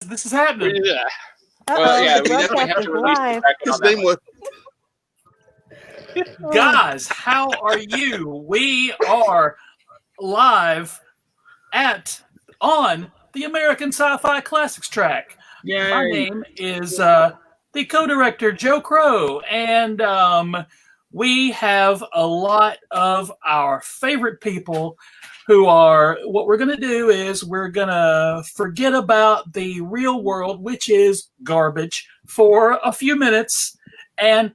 This is happening. Yeah. Well, yeah, we definitely have to release the bracket on that one. Guys, how are you? We are live on the American Sci-Fi Classics Track. Yay. My name is the co-director, Joe Crowe, and we have a lot of our favorite people who are, what we're going to do is we're going to forget about the real world, which is garbage, for a few minutes and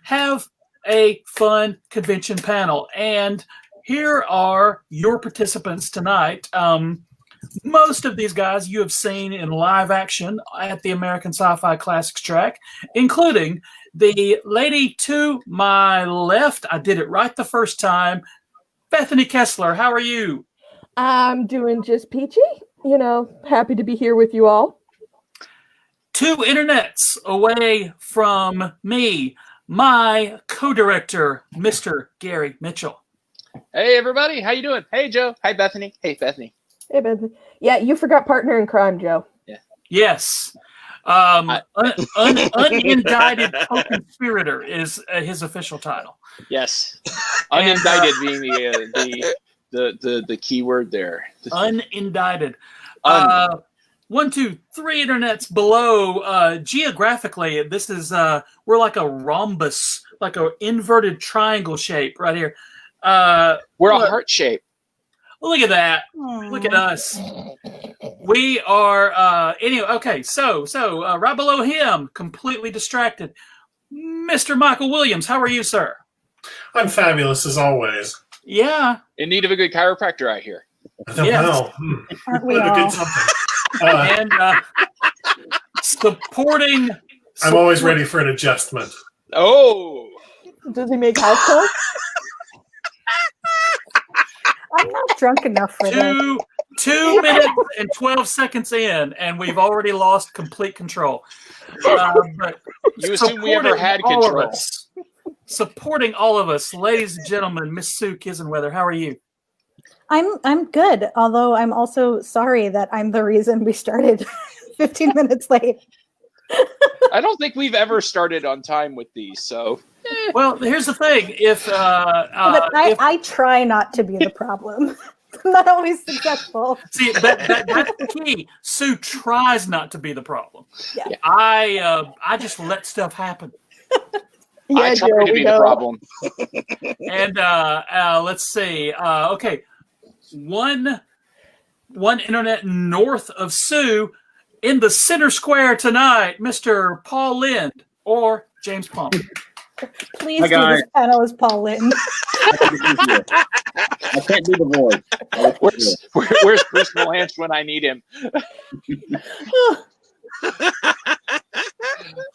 have a fun convention panel. And here are your participants tonight. Most of these guys you have seen in live action at the American Sci-Fi Classics Track, including the lady to my left. I did it right the first time. Bethany Kesler, how are you? I'm doing just peachy. Happy to be here with you all. 2 internets away from me, my co-director, Mr. Gary Mitchell. Hey, everybody. How you doing? Hey, Joe. Hi, Bethany. Hey, Bethany. Hey, Bethany. Yeah, you forgot partner in crime, Joe. Yeah. Yes. Unindicted co-conspirator is his official title. Yes. Unindicted being the key word there. Unindicted. 1, 2, 3 internets below. Geographically, this is we're like a rhombus, like an inverted triangle shape right here. We're a heart shape. Look at that. Look at us. We are anyway, okay, so right below him, completely distracted, Mr. Michael Williams. How are you, sir? I'm fabulous as always. Yeah. In need of a good chiropractor, I hear. I don't know. We I all? did something. And supporting I'm always ready for an adjustment. Oh. Does he make house calls? I'm not drunk enough for that. 2 minutes and 12 seconds in, and we've already lost complete control. But You assume we ever had supporting all of control. us, supporting all of us, ladies and gentlemen, Miss Sue Kisenwether, how are you? I'm good, although I'm also sorry that I'm the reason we started 15 minutes late. I don't think we've ever started on time with these, so. Well, here's the thing. If I try not to be the problem. I'm not always successful. See, that's the key. Sue tries not to be the problem. Yeah. I just let stuff happen. I try to be the problem. And let's see. Okay, one internet north of Sue, in the center square tonight, Mr. Paul Lind or James Palmer. Please do this panel as Paul Linton. I can't do the voice. Where's Bruce Melanch when I need him?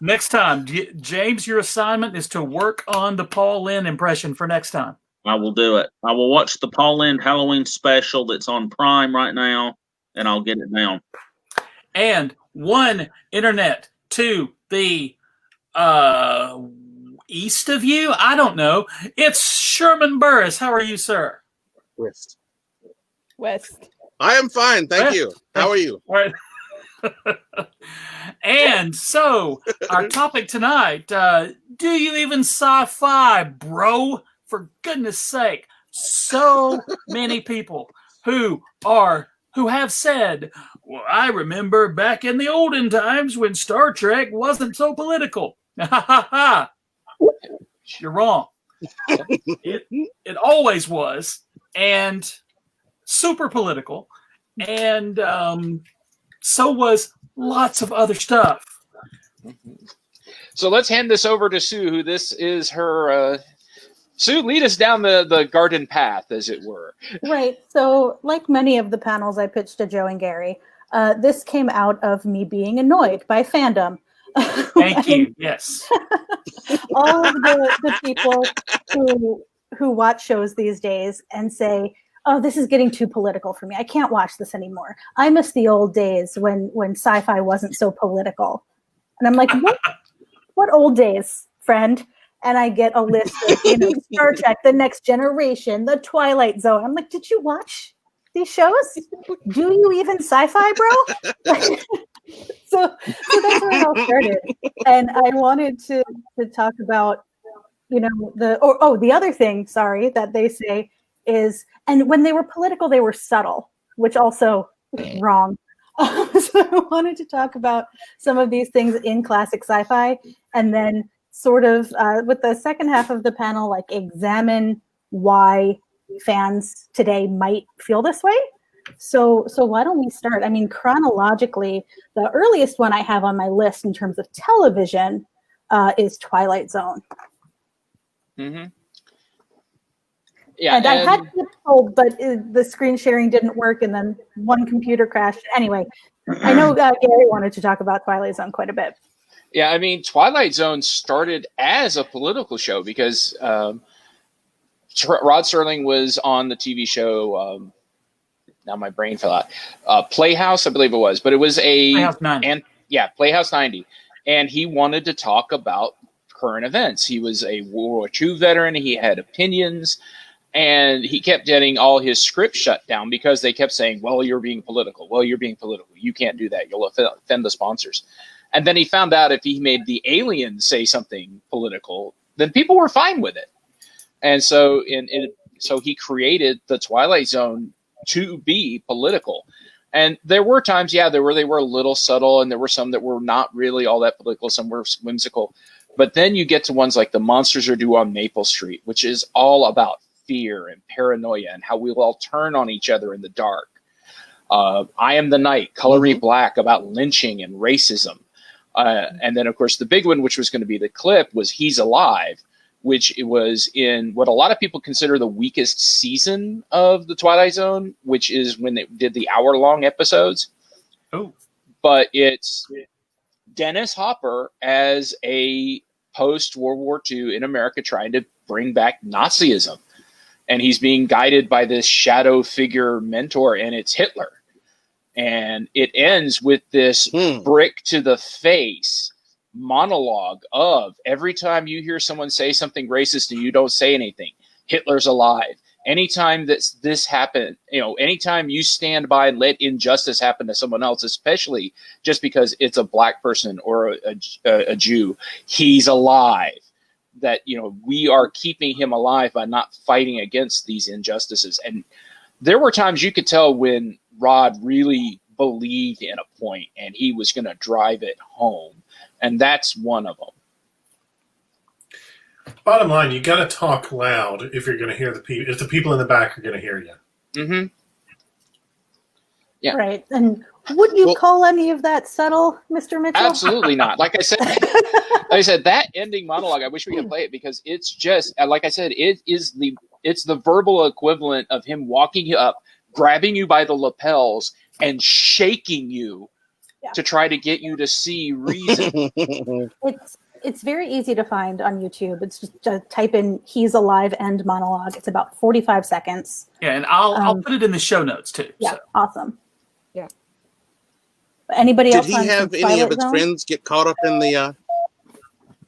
Next time, James, your assignment is to work on the Paul Lind impression for next time. I will do it. I will watch the Paul Lind Halloween special that's on Prime right now, and I'll get it down. And 1 internet to the east of you? I don't know. It's Sherman Burris. How are you, sir? West. I am fine, thank you. How are you? All right. And so, our topic tonight, do you even sci-fi, bro? For goodness sake. So many people who have said, well, I remember back in the olden times when Star Trek wasn't so political. Ha ha ha. You're wrong. It always was, and super political, and so was lots of other stuff. So let's hand this over to Sue, who this is her. Sue, lead us down the garden path, as it were. Right. So, like many of the panels I pitched to Joe and Gary, this came out of me being annoyed by fandom. Thank you. Yes. All of the people who watch shows these days and say, oh, this is getting too political for me. I can't watch this anymore. I miss the old days when sci-fi wasn't so political. And I'm like, what old days, friend? And I get a list of, Star Trek, The Next Generation, The Twilight Zone. I'm like, did you watch these shows? Do you even sci-fi, bro? all started. And I wanted to talk about, the other thing, sorry, that they say is, and when they were political, they were subtle, which also wrong. So I wanted to talk about some of these things in classic sci-fi, and then sort of with the second half of the panel, like examine why fans today might feel this way. So why don't we start? I mean, chronologically, the earliest one I have on my list in terms of television is Twilight Zone. Mm-hmm. Yeah, and I had to told, but the screen sharing didn't work, and then one computer crashed. Anyway, I know Gary wanted to talk about Twilight Zone quite a bit. Yeah, I mean, Twilight Zone started as a political show because Rod Serling was on the TV show. Now my brain fell out. Playhouse, I believe it was, but it was Playhouse 90. Playhouse 90, and he wanted to talk about current events. He was a World War II veteran. He had opinions, and he kept getting all his scripts shut down because they kept saying, "Well, you're being political. Well, you're being political. You can't do that. You'll offend the sponsors." And then he found out if he made the aliens say something political, then people were fine with it. And so, so he created the Twilight Zone to be political. And there were times, they were a little subtle, and there were some that were not really all that political. Some were whimsical. But then you get to ones like The Monsters Are Due on Maple Street, which is all about fear and paranoia and how we will all turn on each other in the dark. I Am the Night, Color Me Black, about lynching and racism. And then, of course, the big one, which was going to be the clip, was He's Alive, which it was in what a lot of people consider the weakest season of the Twilight Zone, which is when they did the hour-long episodes. Oh. But it's Dennis Hopper as a post-World War II in America trying to bring back Nazism. And he's being guided by this shadow figure mentor, and it's Hitler. And it ends with this brick to the face monologue of every time you hear someone say something racist and you don't say anything, Hitler's alive. Anytime this happened, anytime you stand by and let injustice happen to someone else, especially just because it's a black person or a Jew, he's alive. That, we are keeping him alive by not fighting against these injustices. And there were times you could tell when Rod really believed in a point and he was going to drive it home. And that's one of them. Bottom line, you got to talk loud if you're going to hear the people. If the people in the back are going to hear you. Mm-hmm. Yeah. Right. And would you call any of that subtle, Mr. Mitchell? Absolutely not. Like I said, that ending monologue, I wish we could play it because it's just, like I said, it's the verbal equivalent of him walking you up, grabbing you by the lapels and shaking you to try to get you to see reason. It's very easy to find on YouTube. It's just type in "He's Alive" end monologue. It's about 45 seconds. Yeah, and I'll put it in the show notes too. Yeah, so. awesome. Yeah. Anybody else? Did he have any of his friends get caught up in the?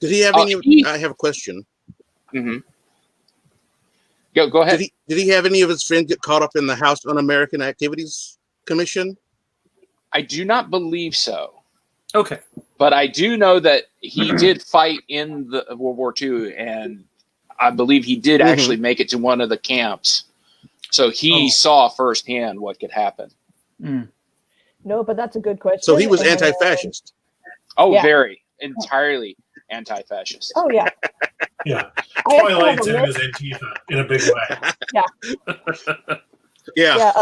Did he have any? I have a question. Mm-hmm. Go ahead. Did he have any of his friends get caught up in the House Un-American Activities Commission? I do not believe so. Okay. But I do know that he did fight in the World War II, and I believe he did actually make it to one of the camps. So he saw firsthand what could happen. Mm. No, but that's a good question. So he was anti-fascist. Very. Entirely anti-fascist. Oh, yeah. Yeah. Twilight Zone is Antifa in a big way. Yeah.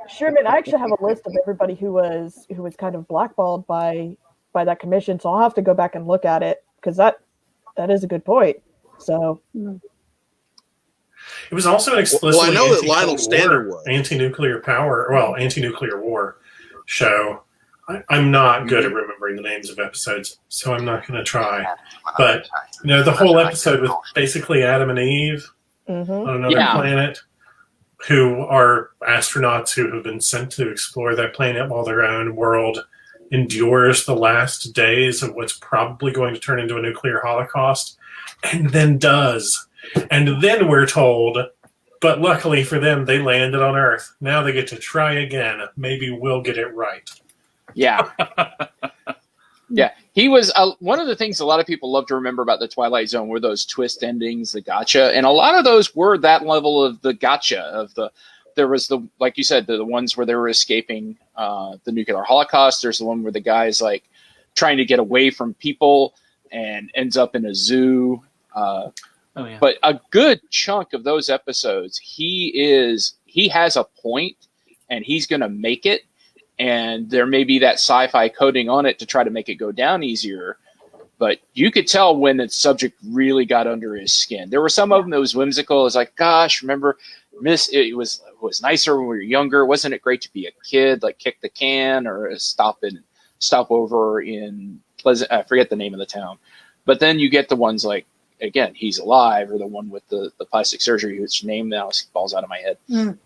Sherman, I actually have a list of everybody who was kind of blackballed by that commission, so I'll have to go back and look at it because that is a good point. So it was also an explicitly I know that Lionel Stander was anti-nuclear war show. I'm not good at remembering the names of episodes, so I'm not going to try. But the whole episode with basically Adam and Eve on another planet, who are astronauts who have been sent to explore that planet while their own world endures the last days of what's probably going to turn into a nuclear holocaust, and then does. And then we're told, but luckily for them, they landed on Earth. Now they get to try again. Maybe we'll get it right. Yeah. Yeah. He was one of the things a lot of people love to remember about the Twilight Zone were those twist endings, the gotcha, and a lot of those were that level of the gotcha of the. There was the, like you said, the ones where they were escaping the nuclear holocaust. There's the one where the guy's like trying to get away from people and ends up in a zoo. But a good chunk of those episodes, he has a point and he's going to make it. And there may be that sci-fi coding on it to try to make it go down easier. But you could tell when the subject really got under his skin. There were some of them that was whimsical. It's like, gosh, remember, it was nicer when we were younger. Wasn't it great to be a kid, like kick the can or stop over in Pleasant? I forget the name of the town. But then you get the ones like, again, He's Alive, or the one with the plastic surgery, whose name now falls out of my head. Mm.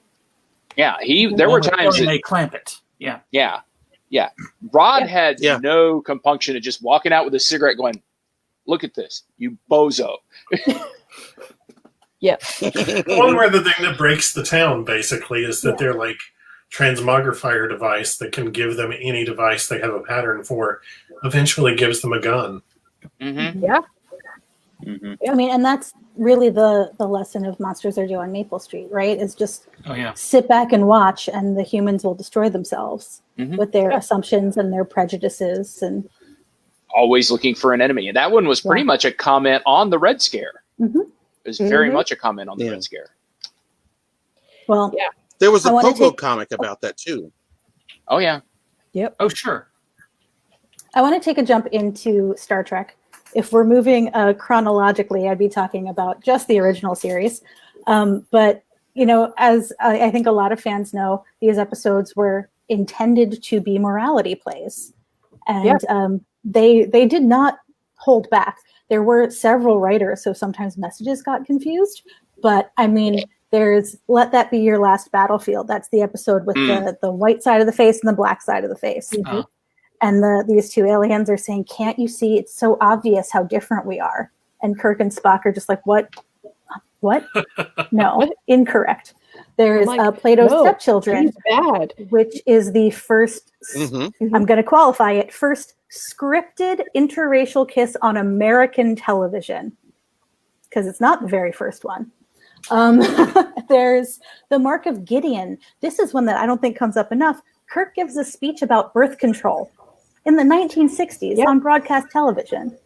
Yeah, there were times they clamp it. Yeah. Rod had no compunction of just walking out with a cigarette going, look at this, you bozo. Yeah. One where the thing that breaks the town, basically, is that they're like transmogrifier device that can give them any device they have a pattern for, eventually gives them a gun. Mm-hmm. Yeah. Mm-hmm. I mean, and that's really the lesson of Monsters Are Due on Maple Street, right? Is just sit back and watch, and the humans will destroy themselves with their assumptions and their prejudices, and always looking for an enemy. And that one was pretty much a comment on the Red Scare. Mm-hmm. It was very much a comment on the Red Scare. Well, there was a Coco comic about that too. Oh yeah. Yep. Oh sure. I want to take a jump into Star Trek. If we're moving chronologically, I'd be talking about just the original series. But, as I think a lot of fans know, these episodes were intended to be morality plays. And they did not hold back. There were several writers, so sometimes messages got confused. But, I mean, there's Let That Be Your Last Battlefield. That's the episode with the white side of the face and the black side of the face. Mm-hmm. And these two aliens are saying, can't you see? It's so obvious how different we are. And Kirk and Spock are just like, what? No, incorrect. There's Plato's Stepchildren, which is the first, I'm going to qualify it, first scripted interracial kiss on American television. Because it's not the very first one. There's The Mark of Gideon. This is one that I don't think comes up enough. Kirk gives a speech about birth control in the 1960s on broadcast television.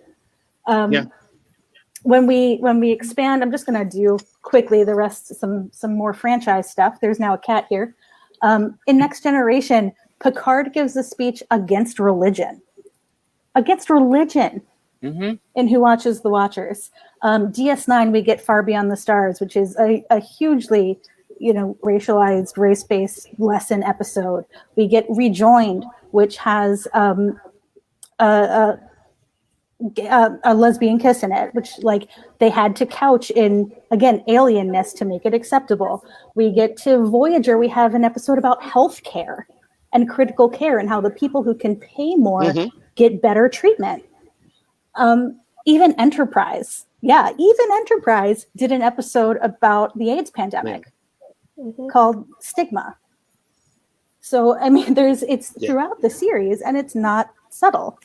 When we expand, I'm just going to do quickly the rest, some more franchise stuff. There's now a cat here. In Next Generation, Picard gives a speech against religion. In Who Watches the Watchers. DS9, we get Far Beyond the Stars, which is a hugely racialized, race-based lesson episode. We get Rejoined, which has a lesbian kiss in it, which they had to couch in, again, alienness to make it acceptable. We get to Voyager. We have an episode about healthcare and critical care and how the people who can pay more get better treatment. Even Enterprise did an episode about the AIDS pandemic. Called Stigma. So I mean, it's throughout the series, and it's not subtle,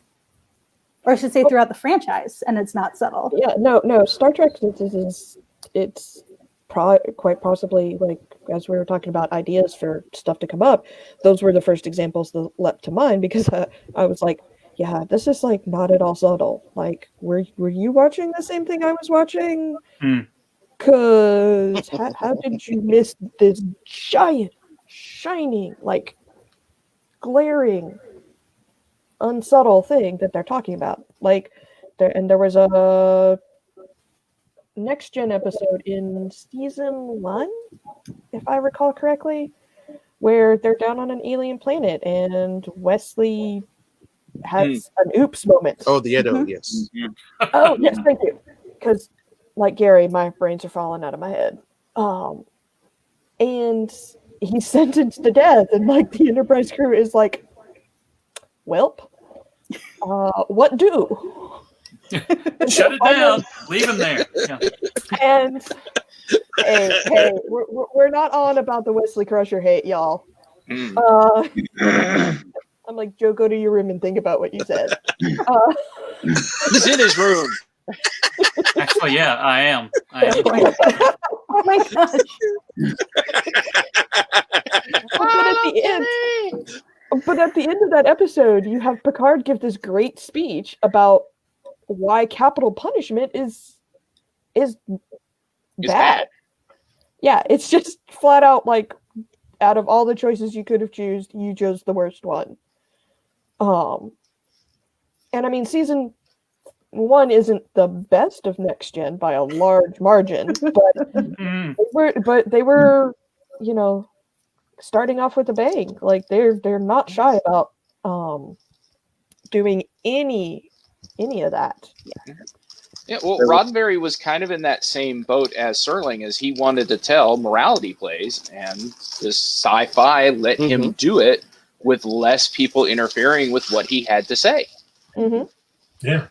or I should say, throughout the franchise, and it's not subtle. Yeah, no. Star Trek it's quite possibly, as we were talking about ideas for stuff to come up. Those were the first examples that leapt to mind because I was like, yeah, this is not at all subtle. Were you watching the same thing I was watching? Because how did you miss this giant, shining, glaring, unsubtle thing that they're talking about? There was a Next Gen episode in season 1, if I recall correctly, where they're down on an alien planet and Wesley has an oops moment. Oh, the Edo, yes. Oh, yes, thank you. Because like Gary, my brains are falling out of my head. And he's sentenced to death, and the Enterprise crew is like, "Welp, what do?" Shut it down. Leave him there. Yeah. And hey, we're not on about the Wesley Crusher hate, y'all. I'm I'm like, Joe, go to your room and think about what you said. He's in his room. Actually, yeah, I am. Oh my gosh. But at the end of that episode, you have Picard give this great speech about why capital punishment is bad. Yeah, it's just flat out like, out of all the choices you could have chosen, you chose the worst one. And I mean, season 1 isn't the best of Next Gen by a large margin, but they were, you know, starting off with a bang. Like they're not shy about doing any of that. Yeah, well, Roddenberry was kind of in that same boat as Serling, as he wanted to tell morality plays, and this sci-fi let him do it with less people interfering with what he had to say. Yeah.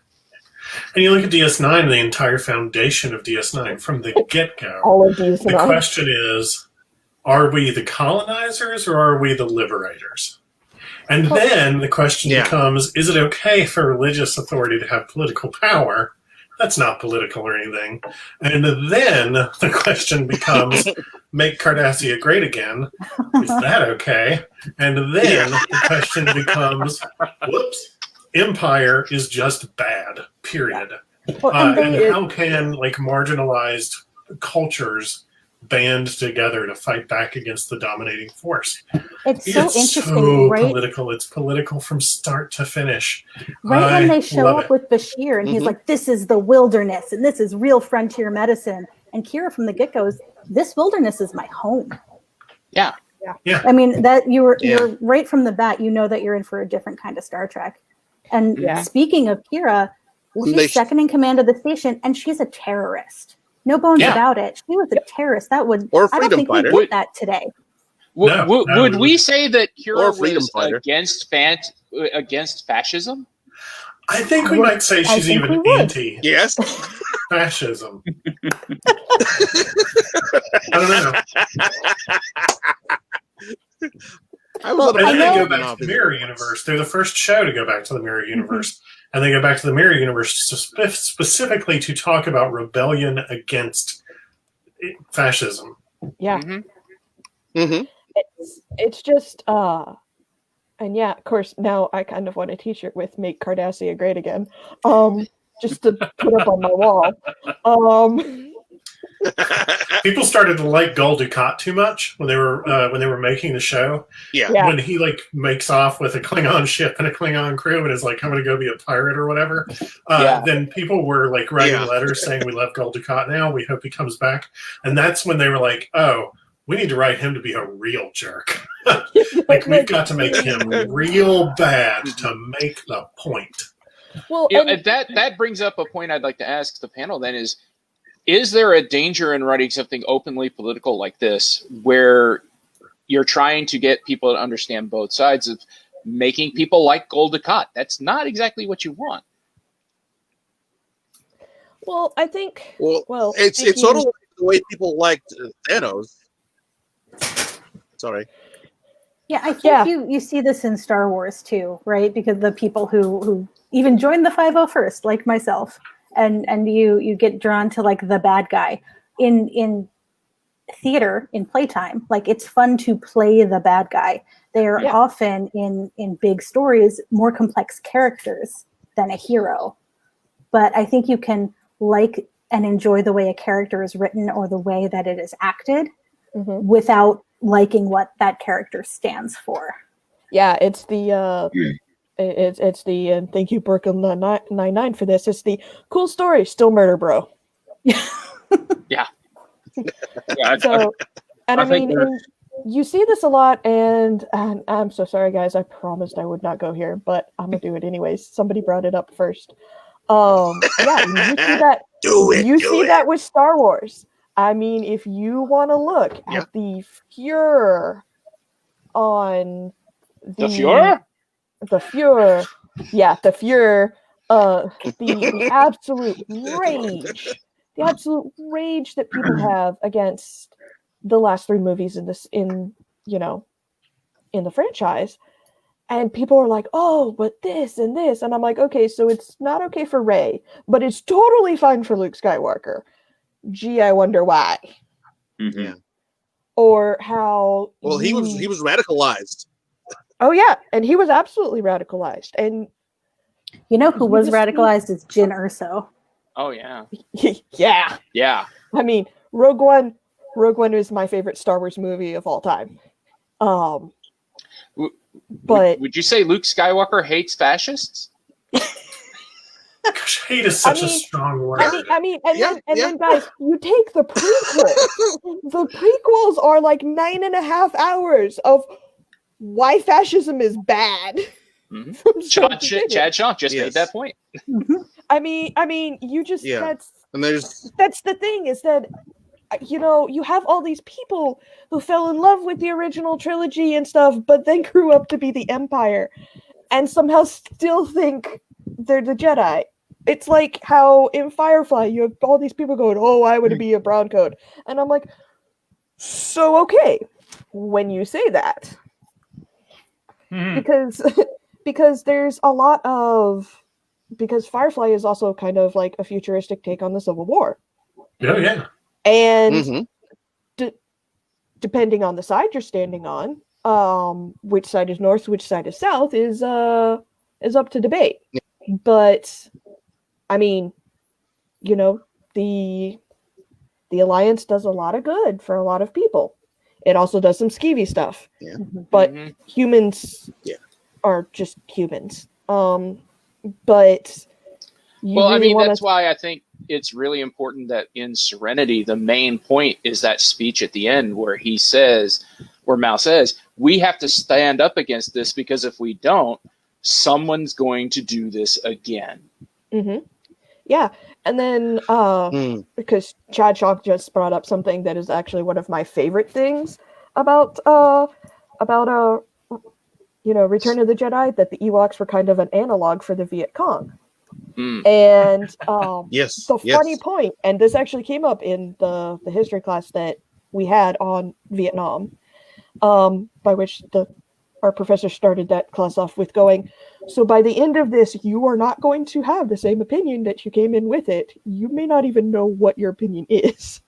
And you look at DS9, the entire foundation of DS9 from the get-go. All of DS9. The question is, are we the colonizers or are we the liberators? And then the question becomes, is it okay for religious authority to have political power? That's not political or anything. And then the question becomes, make Cardassia great again. Is that okay? And then the question becomes, whoops, Empire is just bad, period. And how can like marginalized cultures band together to fight back against the dominating force? It's so interesting, so right? Political. It's political from start to finish. Right when they show up with Bashir and he's like, this is the wilderness and this is real frontier medicine. And Kira from the get-go is, this wilderness is my home. Yeah. I mean, that you're right from the bat, you know that you're in for a different kind of Star Trek. And speaking of Kira, she's second in command of the station and she's a terrorist. No bones about it. She was a terrorist. That would, or I don't think we get that today. Would we say that Kira was against fascism? I think we might say she's even anti. Yes. Fascism. I don't know. And then they go back to the Mirror Universe. They're the first show to go back to the Mirror Universe. And they go back to the Mirror Universe specifically to talk about rebellion against fascism. Yeah. It's just, and yeah, of course, now I kind of want a t-shirt with "Make Cardassia Great Again," just to put up on my wall. People started to like Gul Dukat too much when they were making the show. Yeah. When he like makes off with a Klingon ship and a Klingon crew and is like, I'm going to go be a pirate or whatever. Then people were like writing letters saying, we love Gul Dukat now. We hope he comes back. And that's when they were like, oh, we need to write him to be a real jerk. Like we've got to make him real bad to make the point. Well, that brings up a point I'd like to ask the panel then is there a danger in writing something openly political like this where you're trying to get people to understand both sides of making people like Gul Dukat? That's not exactly what you want. Well, I think... Well, it's sort of the way people liked Thanos. Sorry. Yeah, I think you see this in Star Wars too, right? Because the people who even joined the 501st, like myself, and you get drawn to like the bad guy in theater, in playtime. Like it's fun to play the bad guy. They are often in big stories more complex characters than a hero. But I think you can like and enjoy the way a character is written or the way that it is acted without liking what that character stands for. Yeah, it's the it's the and thank you Brooklyn 99 for this. It's the cool story, still murder, bro. Yeah. So, and I mean, and you see this a lot, and I'm so sorry, guys. I promised I would not go here, but I'm gonna do it anyways. Somebody brought it up first. You see that. You see that with Star Wars. I mean, if you want to look at the Fuhrer on the Fuhrer, the Fuhrer, the Fuhrer, the absolute rage that people have against the last three movies in the franchise. And people are like, oh, but this and this. And I'm like, okay, so it's not okay for Rey, but it's totally fine for Luke Skywalker. Gee, I wonder why. Mm-hmm. Yeah. Or how... Well, he was radicalized. Oh, yeah. And he was absolutely radicalized. And you know who was radicalized is Jyn Erso. Oh, yeah. Yeah. Yeah. I mean, Rogue One is my favorite Star Wars movie of all time. But would you say Luke Skywalker hates fascists? Gosh, hate is such a strong word. Then guys, you take the prequels. The prequels are like 9.5 hours of why fascism is bad. Mm-hmm. Chad Shaw just made that point. I mean, you just that's the thing is that you have all these people who fell in love with the original trilogy and stuff, but then grew up to be the Empire, and somehow still think they're the Jedi. It's like how in Firefly you have all these people going, "Oh, I would be a brown coat," and I'm like, so okay, when you say that, because there's a lot of Firefly is also kind of like a futuristic take on the Civil War. Oh yeah. And depending on the side you're standing on, which side is north, which side is south, is up to debate. But I mean, the Alliance does a lot of good for a lot of people. It also does some skeevy stuff. Yeah. But humans are just humans. But that's why I think it's really important that in Serenity, the main point is that speech at the end where Mal says, we have to stand up against this because if we don't, someone's going to do this again. Mm-hmm. Yeah. And then because Chad Shaw just brought up something that is actually one of my favorite things about Return of the Jedi, that the Ewoks were kind of an analog for the Viet Cong. And funny point, and this actually came up in the history class that we had on Vietnam, by which our professor started that class off with going, so by the end of this, you are not going to have the same opinion that you came in with it. You may not even know what your opinion is,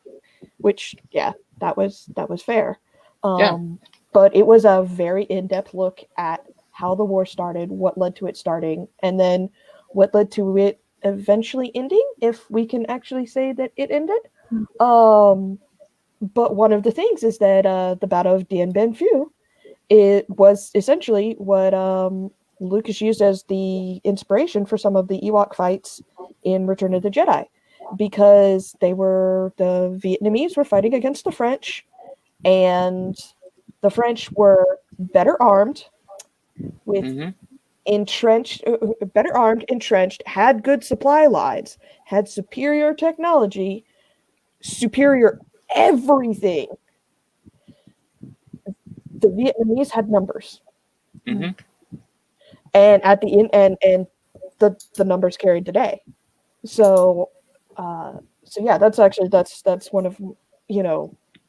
which, that was fair. But it was a very in-depth look at how the war started, what led to it starting, and then what led to it eventually ending, if we can actually say that it ended. But one of the things is that the Battle of Dien Bien Phu, it was essentially what Lucas used as the inspiration for some of the Ewok fights in Return of the Jedi, because the Vietnamese were fighting against the French, and the French were better armed, with entrenched, had good supply lines, had superior technology, superior everything. The Vietnamese had numbers, and at the end, and the numbers carried the day. So that's one of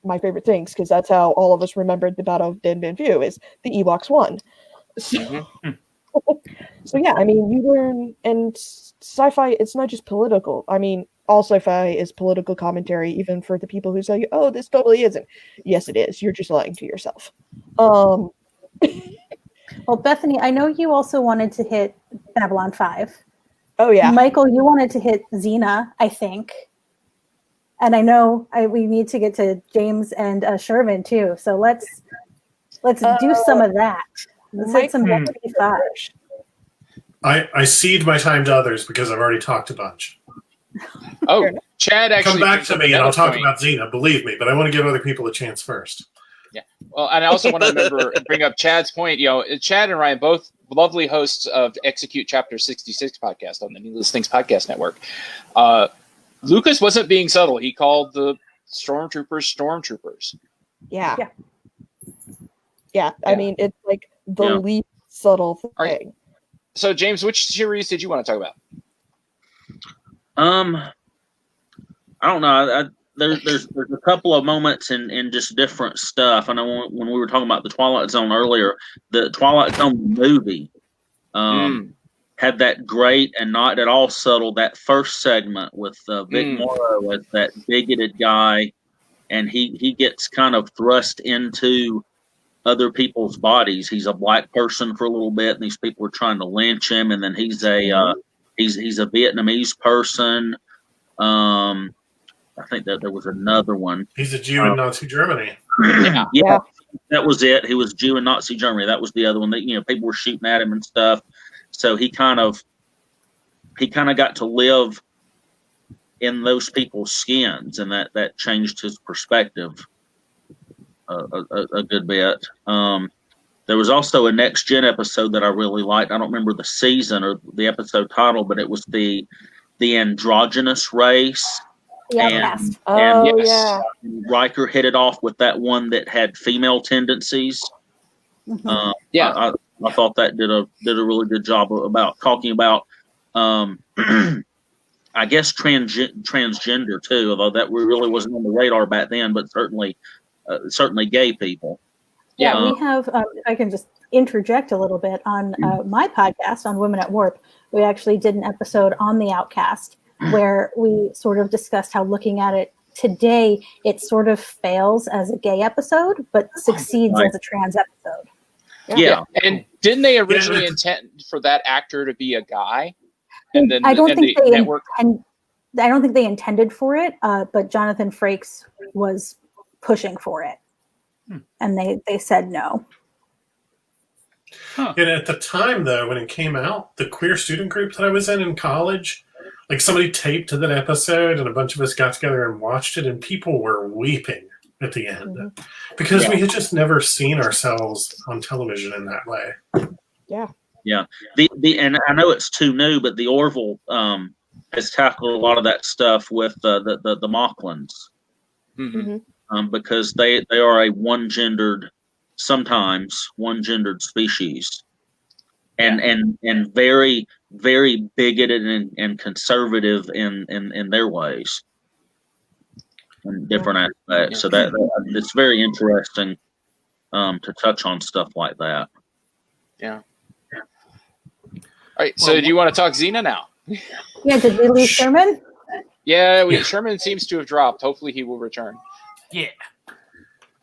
my favorite things, because that's how all of us remembered the Battle of Dien Bien Phu, is the Ewoks won. So yeah, I mean, you learn, and sci-fi, it's not just political. I mean, all sci-fi is political commentary, even for the people who say, oh, this totally isn't. Yes, it is. You're just lying to yourself. Well, Bethany, I know you also wanted to hit Babylon 5. Oh, yeah. Michael, you wanted to hit Xena, I think. And I know we need to get to James and Sherman, too. So let's do some of that. Let's hit some Bethany 5. I cede my time to others because I've already talked a bunch. Oh, Chad actually... Come back to me and I'll talk about Xena, believe me, but I want to give other people a chance first. Yeah. Well, and I also want to bring up Chad's point. Chad and Ryan, both lovely hosts of Execute Chapter 66 podcast on the Needless Things Podcast Network. Lucas wasn't being subtle. He called the stormtroopers. Yeah. I mean, it's like the least subtle thing. Right. So, James, which series did you want to talk about? I don't know. there's a couple of moments in just different stuff. I know when we were talking about the Twilight Zone earlier, the Twilight Zone movie had that great and not at all subtle, that first segment with Vic Morrow as that bigoted guy, and he gets kind of thrust into other people's bodies. He's a black person for a little bit, and these people are trying to lynch him, and then he's a Vietnamese person. I think that there was another one. He's a Jew in Nazi Germany. Yeah, that was it. He was Jew in Nazi Germany. That was the other one that people were shooting at him and stuff. So he kind of got to live in those people's skins, and that changed his perspective a good bit. There was also a Next Gen episode that I really liked. I don't remember the season or the episode title, but it was the androgynous race. Yeah. Riker hit it off with that one that had female tendencies. Mm-hmm. I thought that did a really good job about talking about, I guess transgender too, although that really wasn't on the radar back then, but certainly gay people. Yeah, we have. If I can just interject a little bit on my podcast on Women at Warp. We actually did an episode on the Outcast where we sort of discussed how, looking at it today, it sort of fails as a gay episode, but succeeds as a trans episode. Yeah. And didn't they originally intend for that actor to be a guy? And then I don't think they intended for it, but Jonathan Frakes was pushing for it. And they said no. Huh. And at the time, though, when it came out, the queer student group that I was in college, like somebody taped that episode and a bunch of us got together and watched it, and people were weeping at the end because we had just never seen ourselves on television in that way. Yeah. Yeah. And I know it's too new, but the Orville has tackled a lot of that stuff with the Mocklins. Mm-hmm. Because they are sometimes one gendered species, and very, very bigoted and conservative in their ways in different aspects. So that it's very interesting to touch on stuff like that. Yeah. All right. So do you want to talk Xena now? Yeah. Did we lose Sherman? Yeah. Sherman seems to have dropped. Hopefully he will return. Yeah.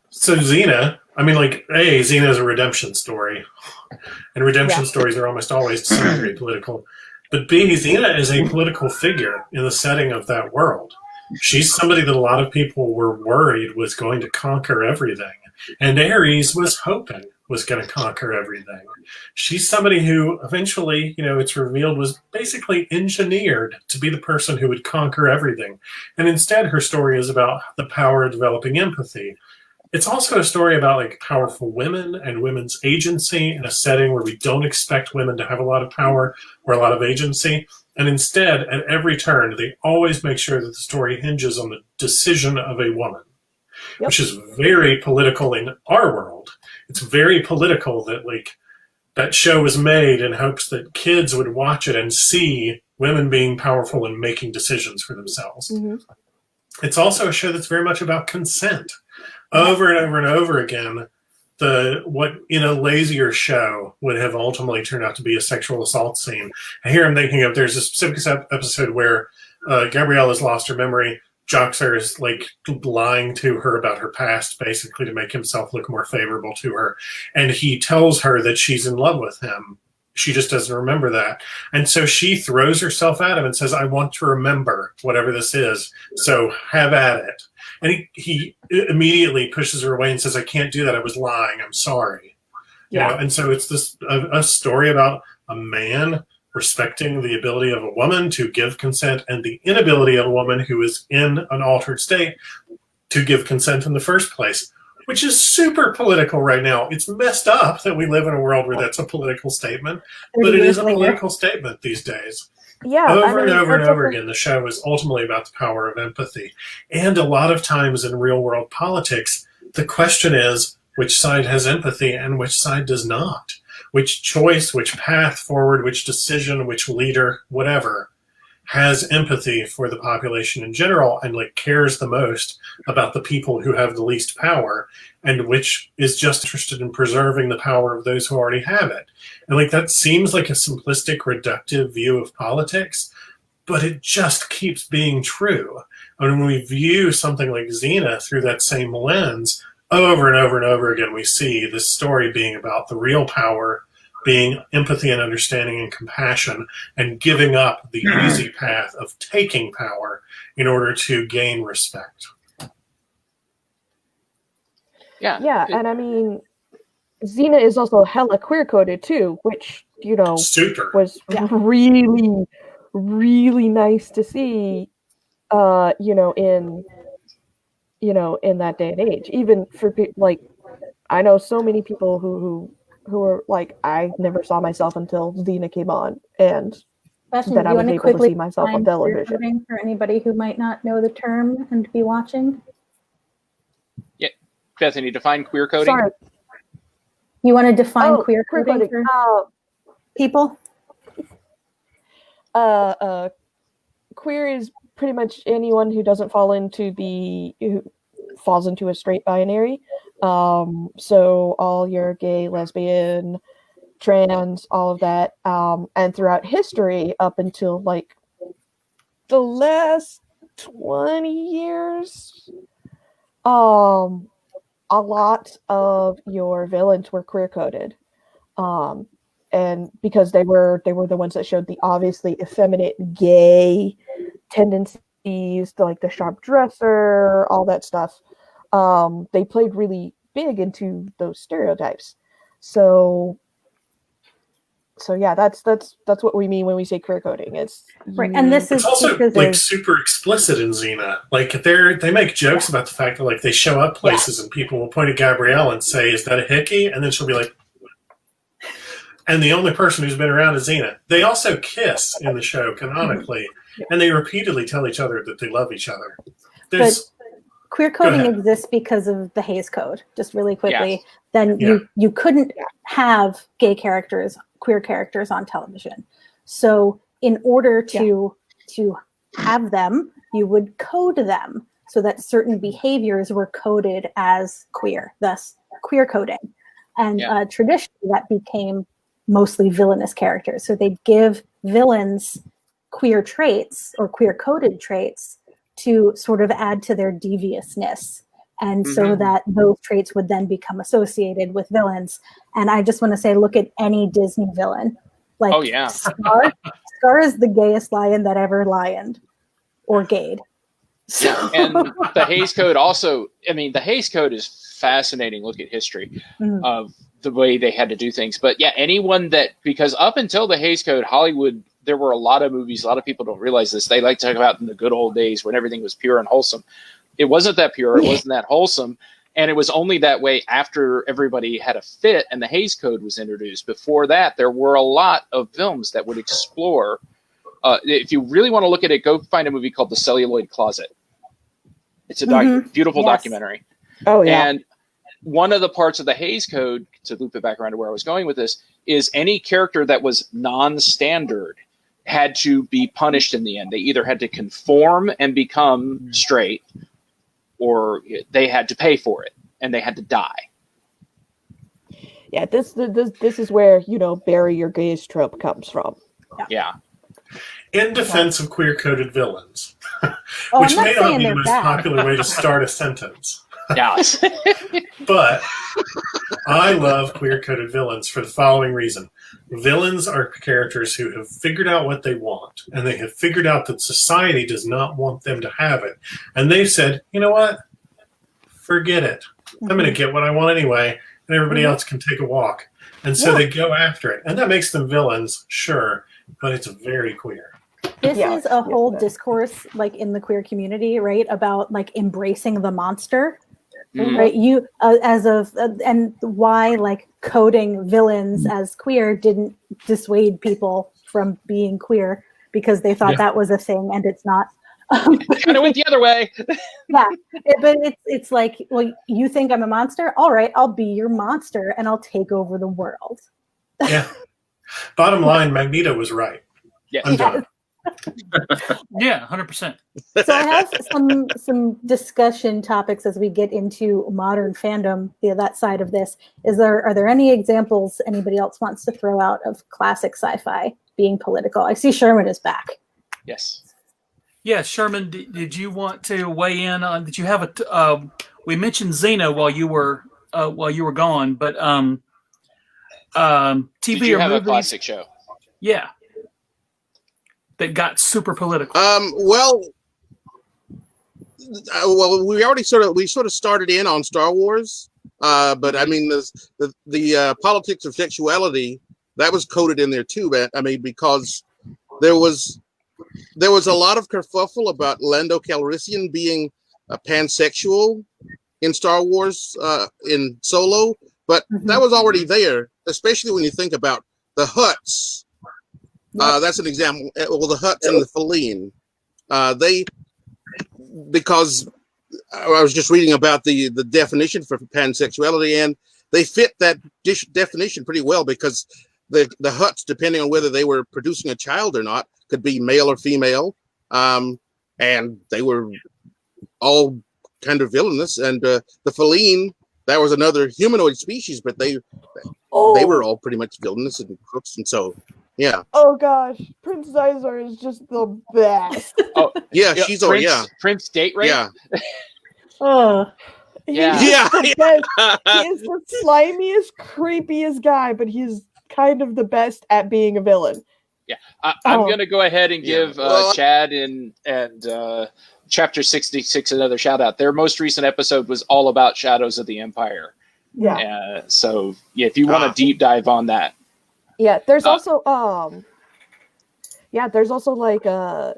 So Xena, Xena is a redemption story. And redemption stories are almost always to some degree political. But B, Xena is a political figure in the setting of that world. She's somebody that a lot of people were worried was going to conquer everything. And Ares was hoping was going to conquer everything. She's somebody who eventually, it's revealed was basically engineered to be the person who would conquer everything. And instead, her story is about the power of developing empathy. It's also a story about powerful women and women's agency in a setting where we don't expect women to have a lot of power or a lot of agency. And instead, at every turn, they always make sure that the story hinges on the decision of a woman, which is very political in our world. It's very political that that show was made in hopes that kids would watch it and see women being powerful and making decisions for themselves. Mm-hmm. It's also a show that's very much about consent. Over and over and over again, what in a lazier show would have ultimately turned out to be a sexual assault scene. And here I'm thinking of, there's a specific episode where Gabrielle has lost her memory. Joxer is lying to her about her past, basically to make himself look more favorable to her. And he tells her that she's in love with him. She just doesn't remember that. And so she throws herself at him and says, I want to remember whatever this is. So have at it. And he immediately pushes her away and says, I can't do that. I was lying. I'm sorry. Yeah. And so it's this a story about a man respecting the ability of a woman to give consent and the inability of a woman who is in an altered state to give consent in the first place, which is super political right now. It's messed up that we live in a world where that's a political statement, but it is a political statement these days. Yeah, over and over again, the show is ultimately about the power of empathy. And a lot of times in real world politics, the question is which side has empathy and which side does not. Which choice, which path forward, which decision, which leader, whatever, has empathy for the population in general and like cares the most about the people who have the least power, and which is just interested in preserving the power of those who already have it. And like that seems like a simplistic, reductive view of politics, but it just keeps being true. I mean, when we view something like Xena through that same lens, over and over and over again, we see this story being about the real power being empathy and understanding and compassion, and giving up the easy path of taking power in order to gain respect. Yeah, and I mean, Xena is also hella queer-coded too, which, you know, was really, really nice to see, you know, in that day and age. Even for like, I know so many people who are like, I never saw myself until Xena came on, and then I was able to see myself on television. For anybody who might not know the term and be watching. Yeah, Bethany, define queer coding. Sorry. You want to define queer coding for people? Queer is pretty much anyone who doesn't fall into who falls into a straight binary. So all your gay, lesbian, trans, all of that, and throughout history up until like the last 20 years, a lot of your villains were queer coded, and because they were the ones that showed the obviously effeminate gay tendencies, to like the sharp dresser, all that stuff. They played really big into those stereotypes. So yeah, that's what we mean when we say queer coding. It's right, and this is also like super explicit in Xena. Like they make jokes about the fact that like they show up places and people will point at Gabrielle and say, "Is that a hickey?" And then she'll be like, and the only person who's been around is Xena. They also kiss in the show canonically, and they repeatedly tell each other that they love each other. Queer coding exists because of the Hays Code. Just really quickly, then you couldn't have gay characters, queer characters on television. So in order to have them, you would code them so that certain behaviors were coded as queer, thus queer coding. And traditionally that became mostly villainous characters. So they'd give villains queer traits or queer coded traits to sort of add to their deviousness, and so that those traits would then become associated with villains. And I just want to say, look at any Disney villain. Like, Scar is the gayest lion that ever lioned or gayed. So. And the Hays Code also, I mean, the Hays Code is fascinating look at history of the way they had to do things. But yeah, anyone because up until the Hays Code, Hollywood, there were a lot of movies, a lot of people don't realize this. They like to talk about in the good old days when everything was pure and wholesome. It wasn't that pure. It wasn't that wholesome. And it was only that way after everybody had a fit and the Hays Code was introduced. Before that, there were a lot of films that would explore. If you really want to look at it, go find a movie called The Celluloid Closet. It's a beautiful documentary. Oh, yeah. And one of the parts of the Hays Code, to loop it back around to where I was going with this, is any character that was non-standard had to be punished in the end. They either had to conform and become straight, or they had to pay for it, and they had to die. Yeah, this is where, bury your gays trope comes from. Yeah. In defense of queer-coded villains, which may not be the most popular way to start a sentence. Yes. But I love queer-coded villains for the following reason. Villains are characters who have figured out what they want, and they have figured out that society does not want them to have it. And they've said, you know what? Forget it. I'm going to get what I want anyway, and everybody else can take a walk. And so they go after it. And that makes them villains, sure, but it's very queer. This is a whole discourse, like in the queer community, right, about like embracing the monster, right? You and why like coding villains as queer didn't dissuade people from being queer because they thought that was a thing, and it's not. Kind of went the other way. But it's like, well, you think I'm a monster? All right, I'll be your monster, and I'll take over the world. Yeah. Bottom line, Magneto was right. Yes. I'm done. Yeah, 100%. So I have some discussion topics as we get into modern fandom, that side of this. Are there any examples anybody else wants to throw out of classic sci-fi being political? I see Sherman is back. Yes. Yeah, Sherman, did you want to weigh in on? Did you have we mentioned Xena while you were gone, but TV Did you or have movies, a classic show? Yeah, that got super political. Well, we already sort of started in on Star Wars, but I mean the politics of sexuality that was coded in there too. I mean, because there was a lot of kerfuffle about Lando Calrissian being a pansexual in Star Wars in Solo, but that was already there, especially when you think about the Hutts. That's an example. Well, the Hutts and the Feline, because I was just reading about the definition for pansexuality, and they fit that definition pretty well, because the Hutts, depending on whether they were producing a child or not, could be male or female, and they were all kind of villainous. And the Feline, that was another humanoid species, but they were all pretty much villainous and crooks, and so. Yeah. Oh gosh, Prince Zizor is just the best. Oh yeah, she's Prince date rape. Yeah. Oh. Yeah. He is the slimiest, creepiest guy, but he's kind of the best at being a villain. Yeah, I'm going to go ahead and give Chad and Chapter 66 another shout out. Their most recent episode was all about Shadows of the Empire. Yeah. So yeah, if you want to deep dive on that. Yeah, there's also like I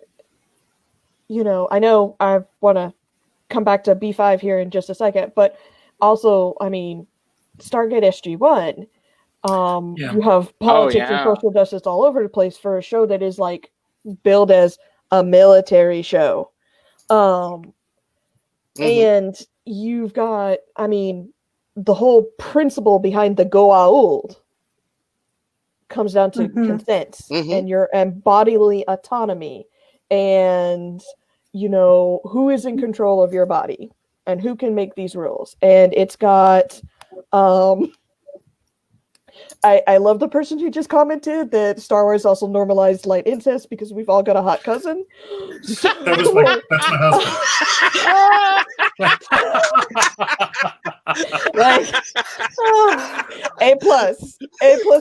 know I want to come back to B5 here in just a second, but also, I mean, Stargate SG-1, you have politics and social justice all over the place for a show that is like billed as a military show. And you've got, I mean, the whole principle behind the Goa'uld comes down to consent and bodily autonomy, and who is in control of your body and who can make these rules. And it's got I love the person who just commented that Star Wars also normalized light incest because we've all got a hot cousin. That's my husband. Like, A plus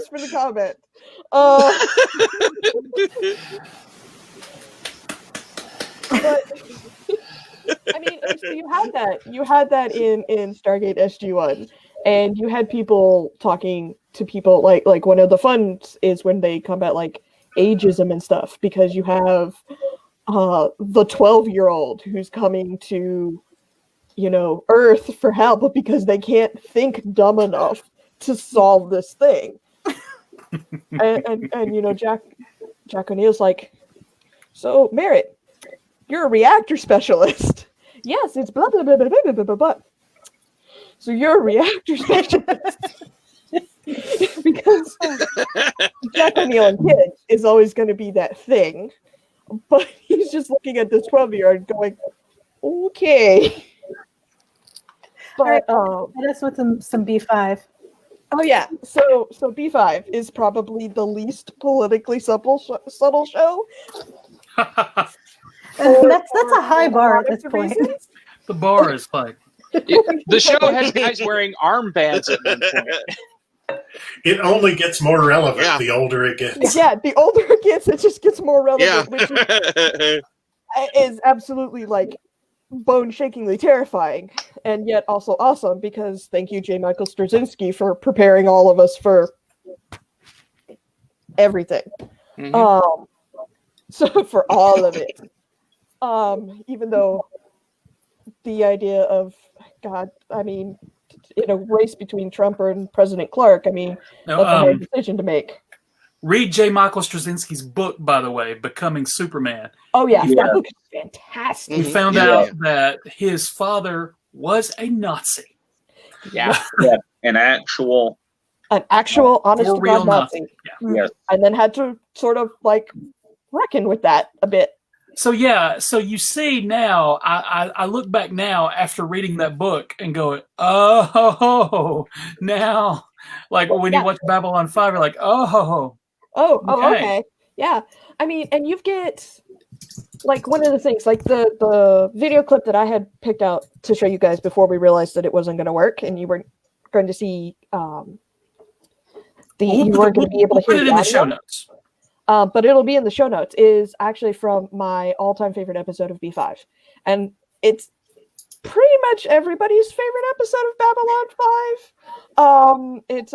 for the comment. But I mean, so you had that in Stargate SG-1, and you had people talking to people like one of the fun is when they combat like ageism and stuff, because you have the 12-year-old who's coming to Earth for help because they can't think dumb enough to solve this thing. and Jack O'Neill's like, so Merritt, you're a reactor specialist. Yes, it's blah blah blah blah blah blah blah blah. So you're a reactor specialist. Because Jack O'Neill and kids is always going to be that thing, but he's just looking at this 12-year-old going, okay. But hit us with some B5. Oh yeah, so B5 is probably the least politically subtle show. That's a high bar at this point. Reasons. The bar is like the show has guys wearing armbands at one point. It only gets more relevant the older it gets. Yeah, the older it gets, it just gets more relevant, which is absolutely like bone-shakingly terrifying, and yet also awesome, because thank you, J. Michael Straczynski, for preparing all of us for everything. So for all of it. Even though the idea of, God, I mean, in a race between Trump and President Clark, I mean, that's a hard decision to make. Read J. Michael Straczynski's book, by the way, Becoming Superman. Oh, yeah. That book is fantastic. We found out that his father was a Nazi. Yeah. An actual honest to God Nazi. Yeah. Yes. And then had to sort of like reckon with that a bit. So yeah, so you see now, I look back now after reading that book and going, oh, now, like when you watch Babylon 5, you're like, okay. Yeah. I mean, and you get, like, one of the things, like the video clip that I had picked out to show you guys before we realized that it wasn't going to work and you weren't going to see, you weren't going to be able to hear it in the show notes. But it'll be in the show notes, is actually from my all-time favorite episode of B5. And it's pretty much everybody's favorite episode of Babylon 5. It's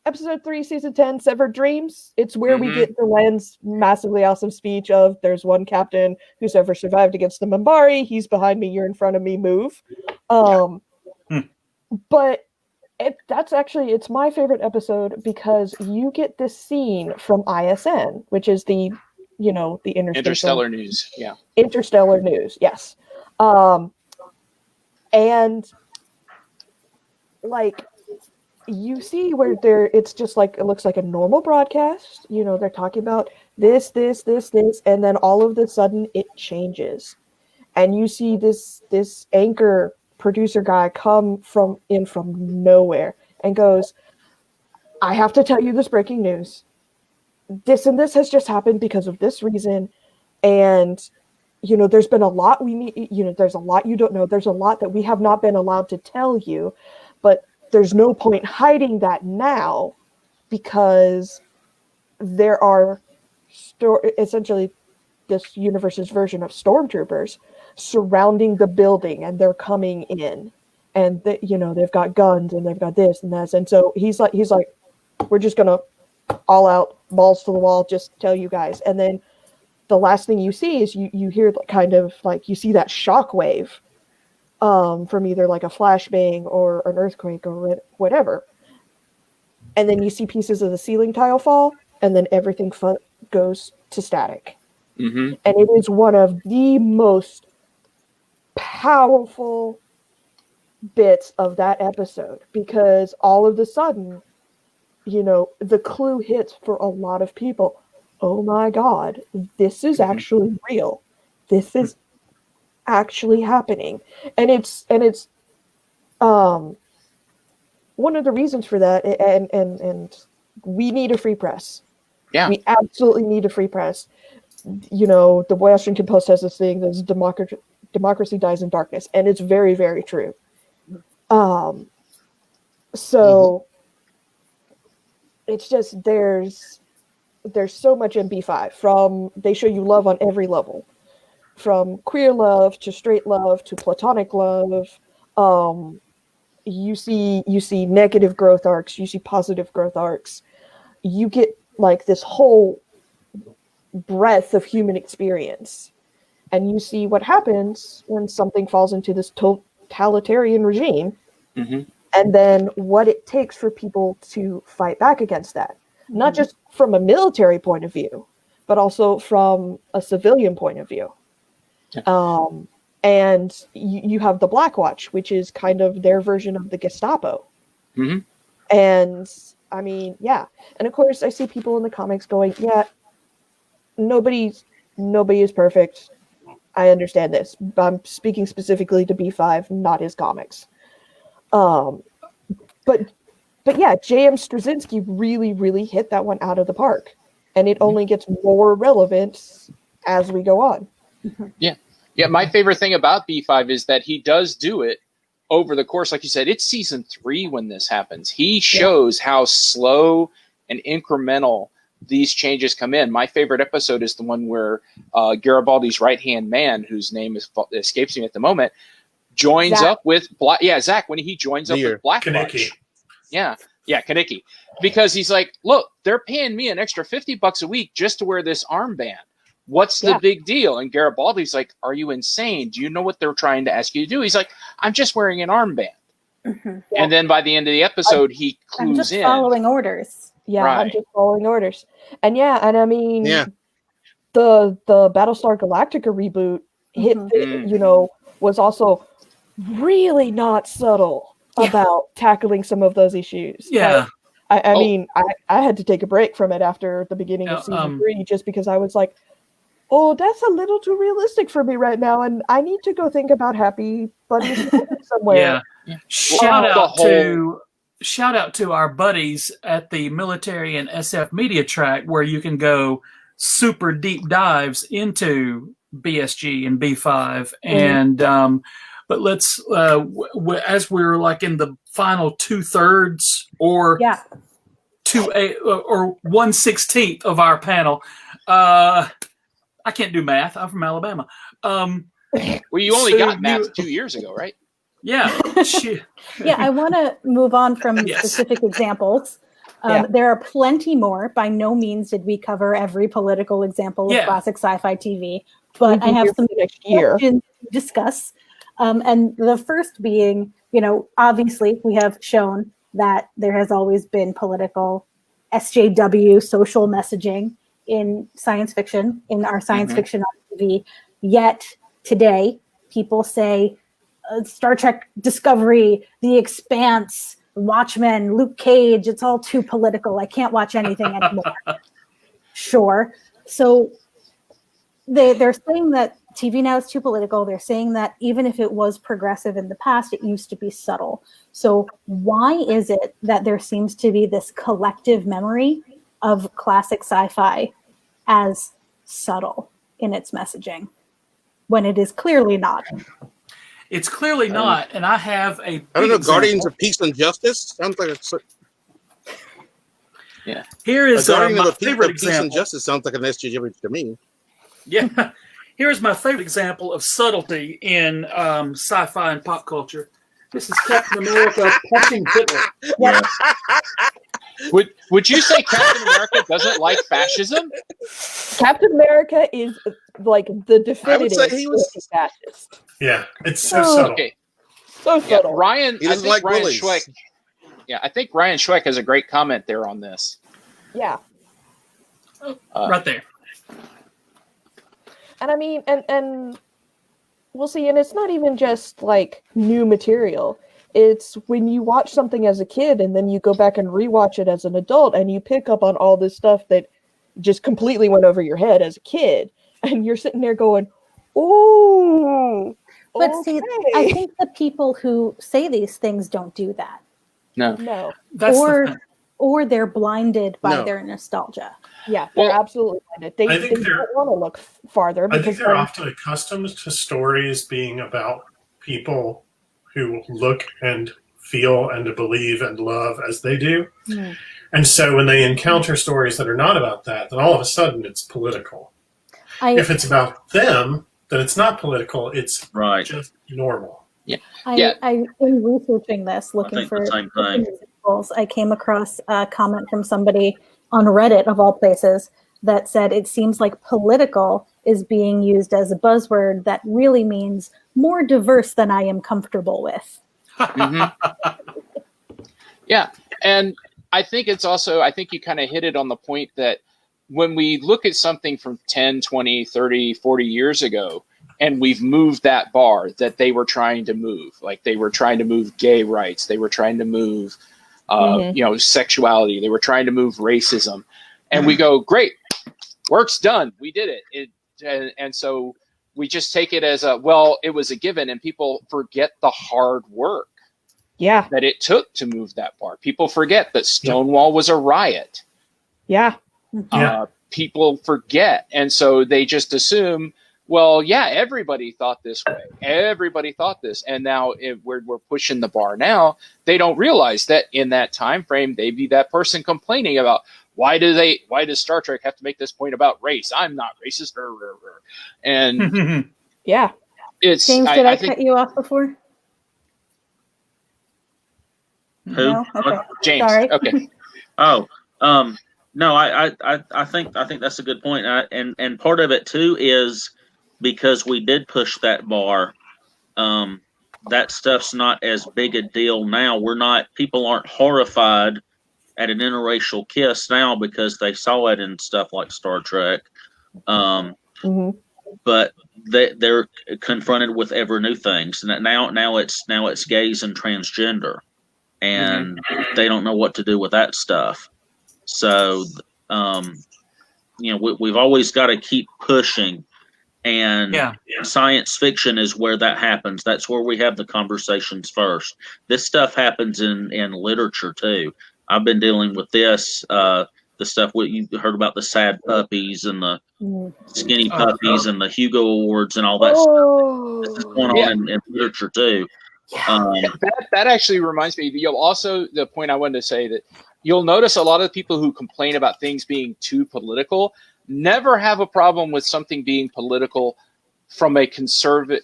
episode 3, season 10, Severed Dreams. It's where we get the Len's massively awesome speech of, there's one captain who's ever survived against the Minbari. He's behind me, you're in front of me, move. But it's my favorite episode because you get this scene from ISN, which is the Interstellar News. Yeah. Interstellar News, yes. And like you see where it's just like, it looks like a normal broadcast. They're talking about this, and then all of a sudden it changes. And you see this anchor producer guy come from nowhere and goes, I have to tell you this breaking news. This and this has just happened because of this reason. And, there's been a lot there's a lot you don't know. There's a lot that we have not been allowed to tell you, but there's no point hiding that now because there are essentially this universe's version of stormtroopers surrounding the building, and they're coming in, and they've got guns and they've got this and that, and so he's like, we're just gonna all out, balls to the wall, just tell you guys. And then the last thing you see is you hear kind of like, you see that shockwave from either like a flashbang or an earthquake or whatever, and then you see pieces of the ceiling tile fall, and then everything goes to static. And it is one of the most powerful bits of that episode, because all of a sudden, the clue hits for a lot of people. Oh my God, this is actually real. This is actually happening. And it's one of the reasons for that, and we need a free press. Yeah. We absolutely need a free press. The Washington Post has this thing that's democracy dies in darkness, and it's very, very true. So it's just, there's so much in B5. From, they show you love on every level, from queer love to straight love to platonic love. You see negative growth arcs, you see positive growth arcs. You get like this whole breadth of human experience, and you see what happens when something falls into this totalitarian regime, and then what it takes for people to fight back against that, not just from a military point of view, but also from a civilian point of view. And you have the Black Watch, which is kind of their version of the Gestapo. And I mean, yeah. And of course, I see people in the comics going, yeah, nobody is perfect. I understand this. I'm speaking specifically to B5, not his comics. But yeah, J.M. Straczynski really, really hit that one out of the park. And it only gets more relevant as we go on. Yeah. My favorite thing about B5 is that he does do it over the course. Like you said, it's season 3 when this happens. He shows how slow and incremental these changes come in. My favorite episode is the one where Garibaldi's right-hand man, whose name escapes me at the moment, joins up with Zach, when he joins up with Black Watch. Yeah, Kaneki. Because he's like, look, they're paying me an extra $50 a week just to wear this armband. What's the big deal? And Garibaldi's like, are you insane? Do you know what they're trying to ask you to do? He's like, I'm just wearing an armband. And then by the end of the episode, he clues I'm just in. following orders. Yeah, Right. I'm just following orders. And I mean, the Battlestar Galactica reboot was also really not subtle about tackling some of those issues. Yeah. I mean, I had to take a break from it after the beginning of season 3 just because I was like, oh, that's a little too realistic for me right now, and I need to go think about Happy Bunny somewhere. Yeah. Shout out to our buddies at the Military and SF Media Track, where you can go super deep dives into BSG and B5, and but let's as we're like in the final 2/3 or 1/16 of our panel. I can't do math. I'm from Alabama. Well, you only got math 2 years ago, right? Yeah. Yeah, I want to move on from specific examples. There are plenty more. By no means did we cover every political example of classic sci-fi TV, but I have some questions to discuss. And the first being, obviously we have shown that there has always been political SJW social messaging in science fiction, in our science fiction on TV. Yet today, people say Star Trek Discovery, The Expanse, Watchmen, Luke Cage, it's all too political. I can't watch anything anymore. Sure. So they're saying that TV now is too political. They're saying that even if it was progressive in the past, it used to be subtle. So why is it that there seems to be this collective memory of classic sci-fi as subtle in its messaging when it is clearly not? It's clearly not, and I have a. I don't know. Guardians of Peace and Justice sounds like a. Yeah. Here is Guardian my of favorite Peace example. and Justice sounds like an SJW to me. Yeah. Here's my favorite example of subtlety in sci-fi and pop culture. This is Captain America punching Hitler. Yeah. Would you say Captain America doesn't like fascism? Captain America is like the definitive fascist. Yeah, it's so subtle. Okay. So subtle. Ryan, He I doesn't think like Ryan bullies. Schweck. Yeah, I think Ryan Schweck has a great comment there on this. Yeah. Right there. And I mean, and we'll see, and it's not even just like new material. It's when you watch something as a kid and then you go back and rewatch it as an adult and you pick up on all this stuff that just completely went over your head as a kid. And you're sitting there going, ooh. But see, I think the people who say these things don't do that. No. That's or they're blinded by their nostalgia. Yeah, they're absolutely blinded. They don't want to look farther. I think they're often accustomed to stories being about people who look and feel and believe and love as they do. Mm. And so when they encounter stories that are not about that, then all of a sudden it's political. If it's about them, then it's not political. It's just normal. I in researching this, looking for examples, I came across a comment from somebody on Reddit, of all places, that said it seems like political is being used as a buzzword that really means more diverse than I am comfortable with. Yeah, and I think it's also, I think you kind of hit it on the point that when we look at something from 10, 20, 30, 40 years ago, and we've moved that bar that they were trying to move, like they were trying to move gay rights, they were trying to move, sexuality, they were trying to move racism, and we go, great, work's done, we did it. And so we just take it as it was a given, and people forget the hard work that it took to move that bar. People forget that Stonewall was a riot. People forget, and so they just assume, everybody thought this way. Everybody thought this, and now we're pushing the bar. Now they don't realize that in that time frame, they'd be that person complaining about why does Star Trek have to make this point about race? I'm not racist, and it's. James, did I cut you off before? Who? No? Okay. James. Sorry. Okay. No, I think that's a good point, and part of it too is because we did push that bar. That stuff's not as big a deal now. People aren't horrified at an interracial kiss now because they saw it in stuff like Star Trek. But they're confronted with ever new things. Now it's gays and transgender. and they don't know what to do with that stuff. So, we've always got to keep pushing. And science fiction is where that happens. That's where we have the conversations first. This stuff happens in literature too. I've been dealing with this, the stuff what you heard about, the sad puppies and the skinny puppies and the Hugo Awards and all that stuff. This is going on in literature too. That actually reminds me. You'll also, the point I wanted to say, that you'll notice a lot of people who complain about things being too political never have a problem with something being political from a conservative,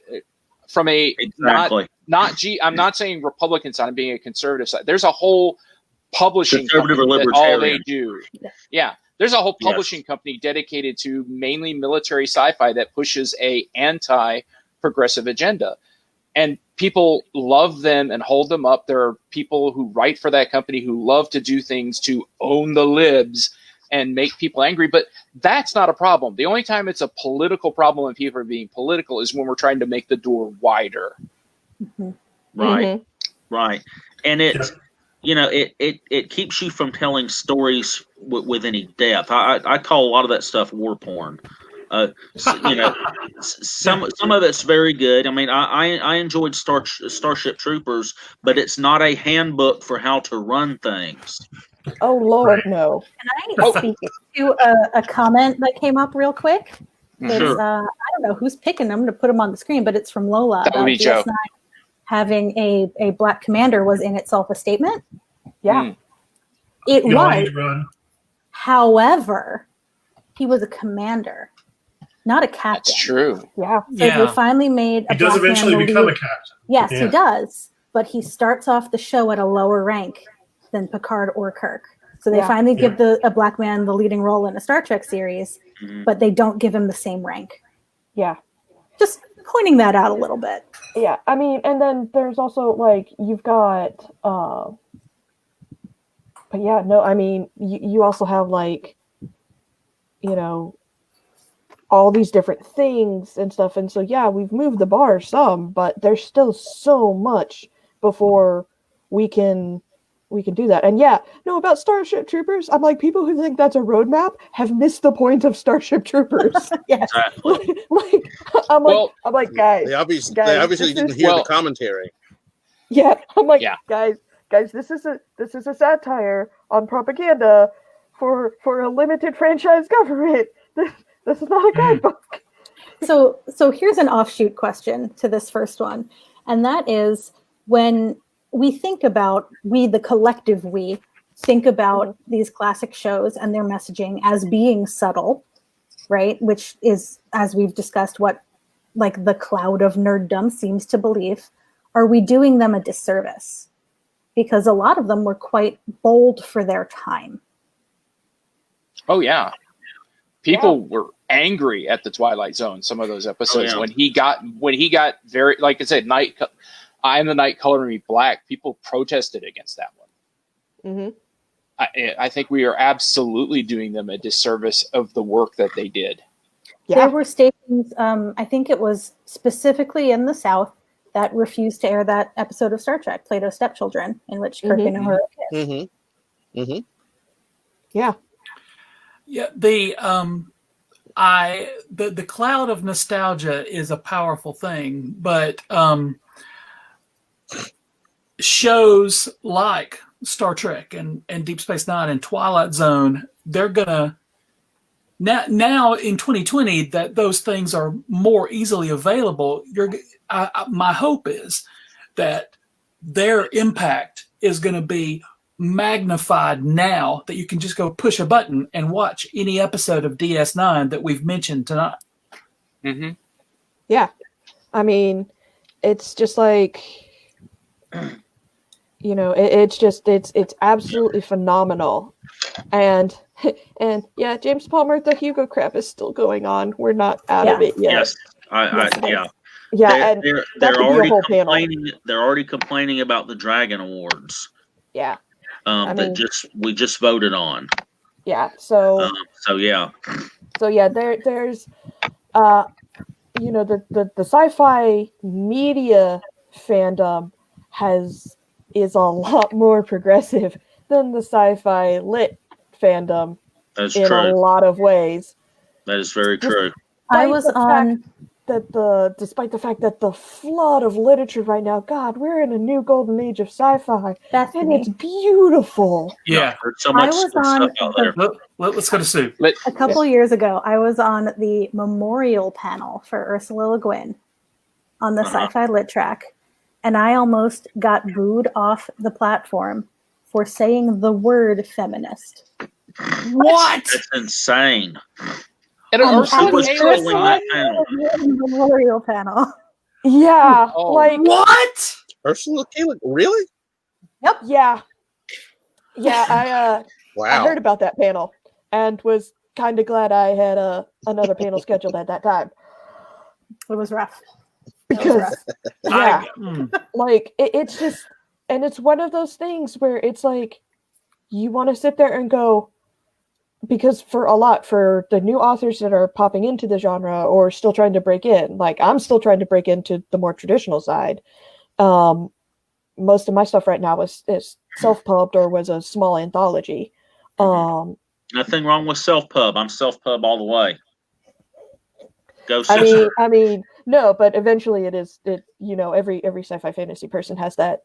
from a I'm not saying Republican side, I'm being a conservative side. There's a whole publishing company that all they do. Yeah. There's a whole publishing company dedicated to mainly military sci-fi that pushes a anti-progressive agenda. And people love them and hold them up. There are people who write for that company who love to do things to own the libs and make people angry, but that's not a problem. The only time it's a political problem when people are being political is when we're trying to make the door wider. Right. And it's, it keeps you from telling stories with any depth. I call a lot of that stuff war porn. Some of it's very good. I mean, I enjoyed Starship Troopers, but it's not a handbook for how to run things. Oh Lord, no! Can I speak to a comment that came up real quick? Sure. I don't know who's picking. I'm going to put them on the screen, but it's from Lola. That would be Joe. DS9 having a black commander was in itself a statement. Yeah, it was. However, he was a commander, not a captain. That's true. Yeah. So they finally made. He does eventually become a captain. Yes, he does. But he starts off the show at a lower rank than Picard or Kirk. So they finally give a black man the leading role in a Star Trek series, but they don't give him the same rank. Yeah. Just pointing that out a little bit. Yeah. I mean, and then there's also you've got, but I mean, you also have all these different things and stuff. And so, we've moved the bar some, but there's still so much before we can do that. And about Starship Troopers, I'm like, people who think that's a roadmap have missed the point of Starship Troopers. Yes. I'm like, guys. They obviously didn't hear the commentary. Yeah. I'm like, guys, this is a satire on propaganda for a limited franchise government. This is not a guidebook. So here's an offshoot question to this first one. And that is, when we think about, the collective we, think about these classic shows and their messaging as being subtle, right? Which is, as we've discussed, what the cloud of nerddom seems to believe. Are we doing them a disservice? Because a lot of them were quite bold for their time. Oh, yeah. People were angry at the Twilight Zone, some of those episodes, when he got very, like I said, I Am the Night Coloring Me Black. People protested against that one. I think we are absolutely doing them a disservice of the work that they did. Yeah. There were stations, I think it was specifically in the South, that refused to air that episode of Star Trek, Plato's Stepchildren, in which Kirk and Uhura kissed. Yeah. Yeah. The cloud of nostalgia is a powerful thing, but shows like Star Trek and Deep Space Nine and Twilight Zone, they're gonna now in 2020 that those things are more easily available. My hope is that their impact is going to be magnified now, that you can just go push a button and watch any episode of DS9 that we've mentioned tonight. Yeah, I mean, it's just it's absolutely phenomenal. And James Palmer, the Hugo crap is still going on. We're not out of it yet. Yes, they're already complaining. They're already complaining about the Dragon Awards. Yeah. We just voted on. Yeah. So. There's the sci-fi media fandom has is a lot more progressive than the sci-fi lit fandom That's in true. a lot of ways. That is very true. I was on. Despite the fact that the flood of literature right now, God, we're in a new golden age of sci-fi, and it's beautiful. Yeah, there's so much I was stuff on out there. let's go to Sue. A couple years ago, I was on the memorial panel for Ursula Le Guin on the Sci-Fi Lit track, and I almost got booed off the platform for saying the word feminist. What? That's insane. And Ursula was K. trolling Le that Guin? panel. Memorial panel. Yeah, Oh. like What? Ursula K. Le Guin, really? yeah. I Wow. heard about that panel and was kind of glad I had another panel scheduled at that time It was rough. because like it's just, and it's one of those things where it's like you want to sit there and go, because for the new authors that are popping into the genre or still trying to break in, like I'm still trying to break into the more traditional side. Most of my stuff right now is self-pubbed or was a small anthology. Nothing wrong with self-pub. I'm self-pub all the way. Go sister. I mean, no, but eventually every sci-fi fantasy person has that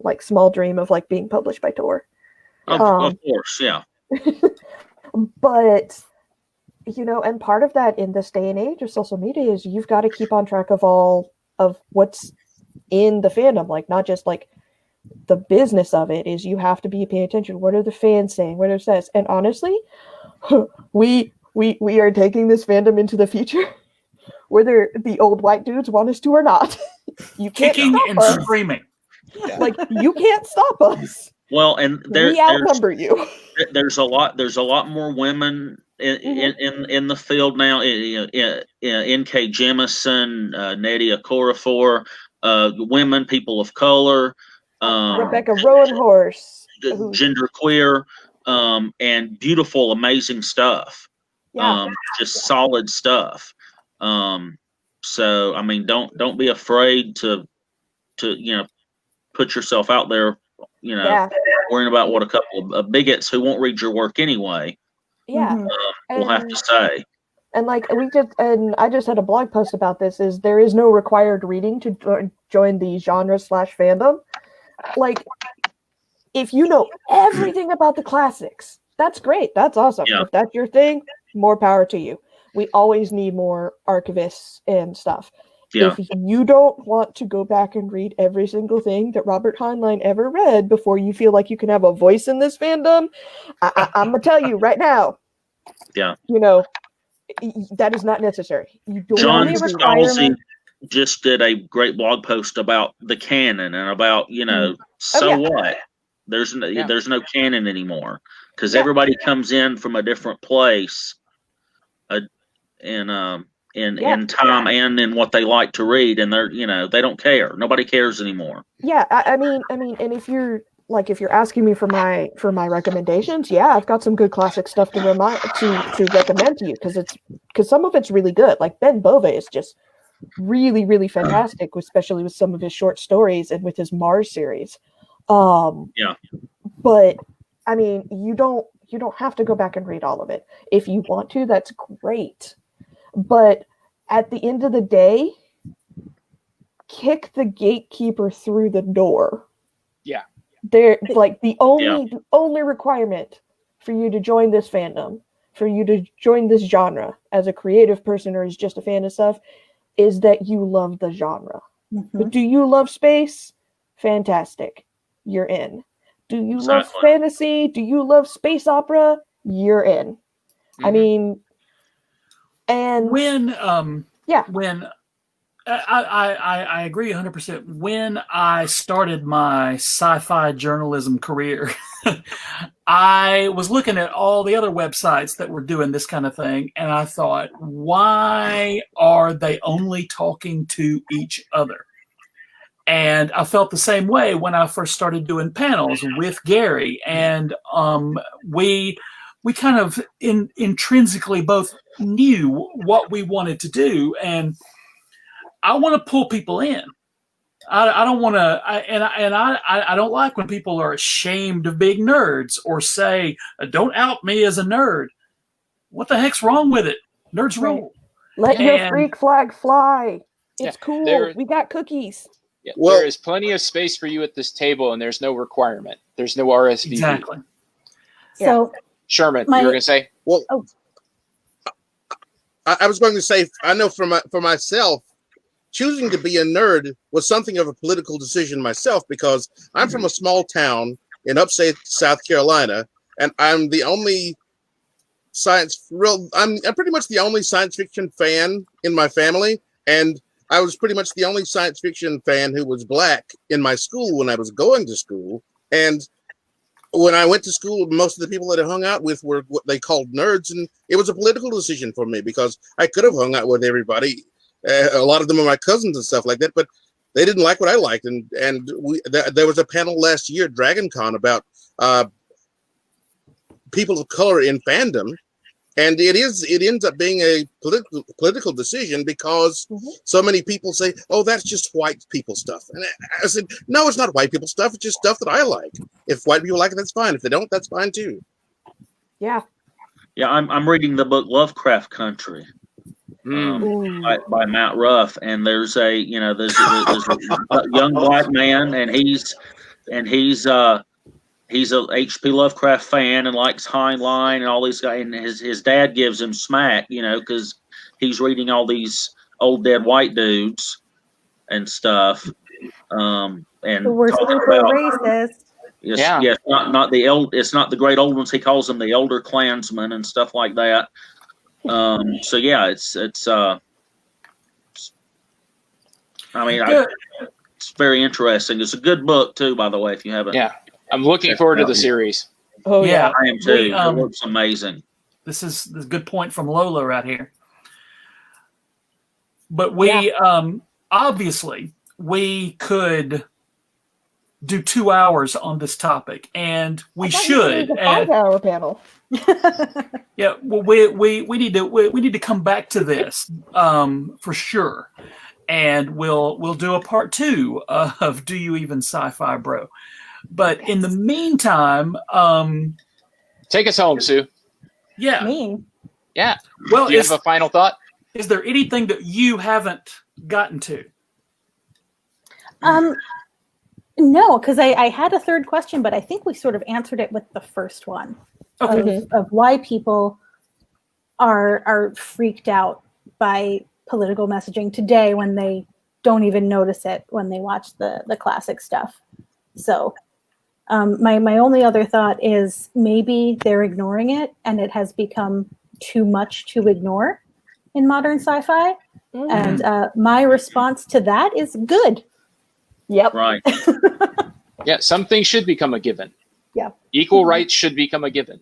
like small dream of like being published by Tor. Of course, yeah. But and part of that in this day and age of social media is you've got to keep on track of all of what's in the fandom, like not just like the business of it. Is you have to be paying attention. What are the fans saying? What it says? And honestly, we are taking this fandom into the future, whether the old white dudes want us to or not. You can't Kicking stop and us. screaming. Like you can't stop us. Well, and We outnumber you. There's a lot more women in the field now. N.K. Jemisin, Nadia Corafor, women, people of color, Rebecca Rowanhorse, genderqueer, and beautiful, amazing stuff. Yeah. Just solid stuff. So I mean, don't be afraid to put yourself out there. Worrying about what a couple of bigots who won't read your work anyway. Yeah. Will have to say. And like I just had a blog post about this. Is there is no required reading to join the genre/fandom. Like, if you know everything about the classics, that's great. That's awesome. Yeah. If that's your thing, more power to you. We always need more archivists and stuff. Yeah. If you don't want to go back and read every single thing that Robert Heinlein ever read before you feel like you can have a voice in this fandom, I'm gonna tell you right now. Yeah. That is not necessary. You don't John need to read Scalzi just did a great blog post about the canon and about what. There's no canon anymore because everybody comes in from a different place, in time and in what they like to read, and they don't care. Nobody cares anymore. Yeah, I mean, and if you're asking me for my recommendations, yeah, I've got some good classic stuff to recommend to you because some of it's really good. Like Ben Bove is just really, really fantastic, especially with some of his short stories and with his Mars series. But I mean, you don't have to go back and read all of it. If you want to, that's great. But at the end of the day, kick the gatekeeper through the door. Yeah. They're like the only requirement for you to join this fandom, for you to join this genre as a creative person or as just a fan of stuff, is that you love the genre. Mm-hmm. But do you love space? Fantastic. You're in. Do you love fantasy? Do you love space opera? You're in. I mean, and when I agree 100%. When I started my sci-fi journalism career, I was looking at all the other websites that were doing this kind of thing, and I thought, why are they only talking to each other? And I felt the same way when I first started doing panels with Gary, and we kind of intrinsically both knew what we wanted to do, and I want to pull people in. I don't want to, I don't like when people are ashamed of being nerds or say, "Don't out me as a nerd." What the heck's wrong with it? Nerds rule. Let your freak flag fly. It's cool. We got cookies. Yeah, well, there is plenty of space for you at this table, and there's no requirement. There's no RSVP. Exactly. So, Sherman, you were going to say? Well, I was going to say, I know for myself, choosing to be a nerd was something of a political decision myself, because I'm from a small town in upstate South Carolina, and I'm the only I'm pretty much the only science fiction fan in my family, and I was pretty much the only science fiction fan who was black in my school when I was going to school. And when I went to school, most of the people that I hung out with were what they called nerds, and it was a political decision for me, because I could have hung out with everybody. A lot of them are my cousins and stuff like that, but they didn't like what I liked. And there was a panel last year at Dragon Con about people of color in fandom. And it ends up being a political decision, because so many people say, "Oh, that's just white people stuff." And I said, "No, it's not white people stuff. It's just stuff that I like. If white people like it, that's fine. If they don't, that's fine too." Yeah. Yeah, I'm reading the book Lovecraft Country by Matt Ruff, and there's a young black man, and he's a H.P. Lovecraft fan and likes Heinlein and all these guys. And his dad gives him smack, because he's reading all these old dead white dudes and stuff. And we're super racist. Yes, not the it's not the great old ones. He calls them the older Klansmen and stuff like that. So yeah, it's very interesting. It's a good book too, by the way, if you haven't. Yeah. I'm looking forward to the series. Oh yeah, I am too. It looks amazing. This is a good point from Lola right here. But we obviously we could do 2 hours on this topic, and we should. A 5-hour panel. Yeah, well, we need to come back to this for sure, and we'll do a part 2 of Do You Even Sci-Fi Bro? But in the meantime, take us home, Sue. Yeah. Me. Yeah. Well, do you have a final thought? Is there anything that you haven't gotten to? No, because I had a third question, but I think we sort of answered it with the first one of why people are freaked out by political messaging today when they don't even notice it when they watch the classic stuff. So my only other thought is maybe they're ignoring it, and it has become too much to ignore in modern sci-fi. And my response to that is good. Yep. Right. Yeah, some things should become a given. Yeah. Equal rights should become a given.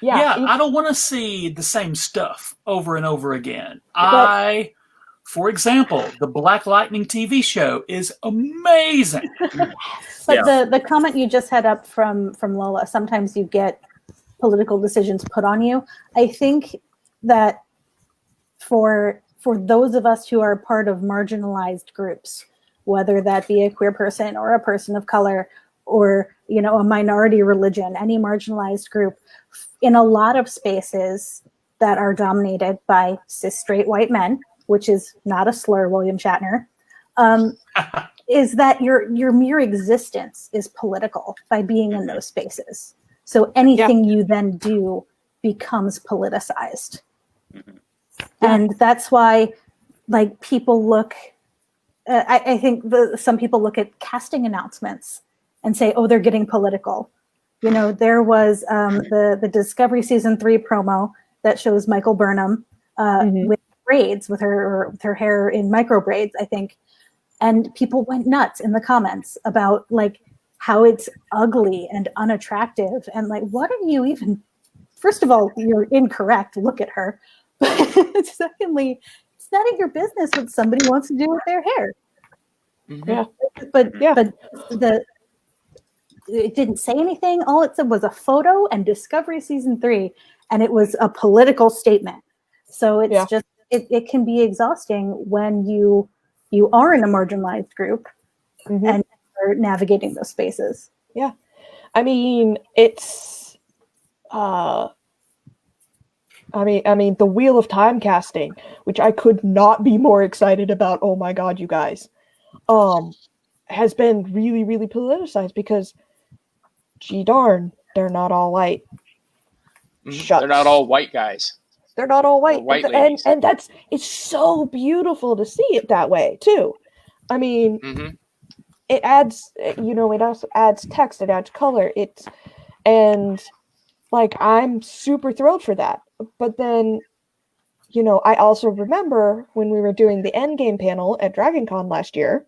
Yeah, I don't want to see the same stuff over and over again. For example, the Black Lightning TV show is amazing. But the comment you just had up from Lola, sometimes you get political decisions put on you. I think that for those of us who are part of marginalized groups, whether that be a queer person or a person of color or a minority religion, any marginalized group, in a lot of spaces that are dominated by cis straight white men, which is not a slur, William Shatner, is that your mere existence is political by being in those spaces. So anything you then do becomes politicized. And that's why, people look, I think some people look at casting announcements and say, oh, they're getting political. There was the Discovery Season 3 promo that shows Michael Burnham with braids, with her hair in micro braids, I think. And people went nuts in the comments about how it's ugly and unattractive. And what are you even, first of all, you're incorrect. Look at her. But secondly, it's none of your business what somebody wants to do with their hair. Yeah. But it didn't say anything. All it said was a photo and Discovery Season 3. And it was a political statement. So it's just, it can be exhausting when you are in a marginalized group and are navigating those spaces. Yeah. I mean, it's I mean the Wheel of Time casting, which I could not be more excited about. Oh my god, you guys. Has been really, really politicized because gee darn, they're not all white. They're not all white guys. They're not all white. White ladies. And it's so beautiful to see it that way too. I mean, it adds, it also adds text, it adds color. And I'm super thrilled for that. But then, I also remember when we were doing the Endgame panel at DragonCon last year,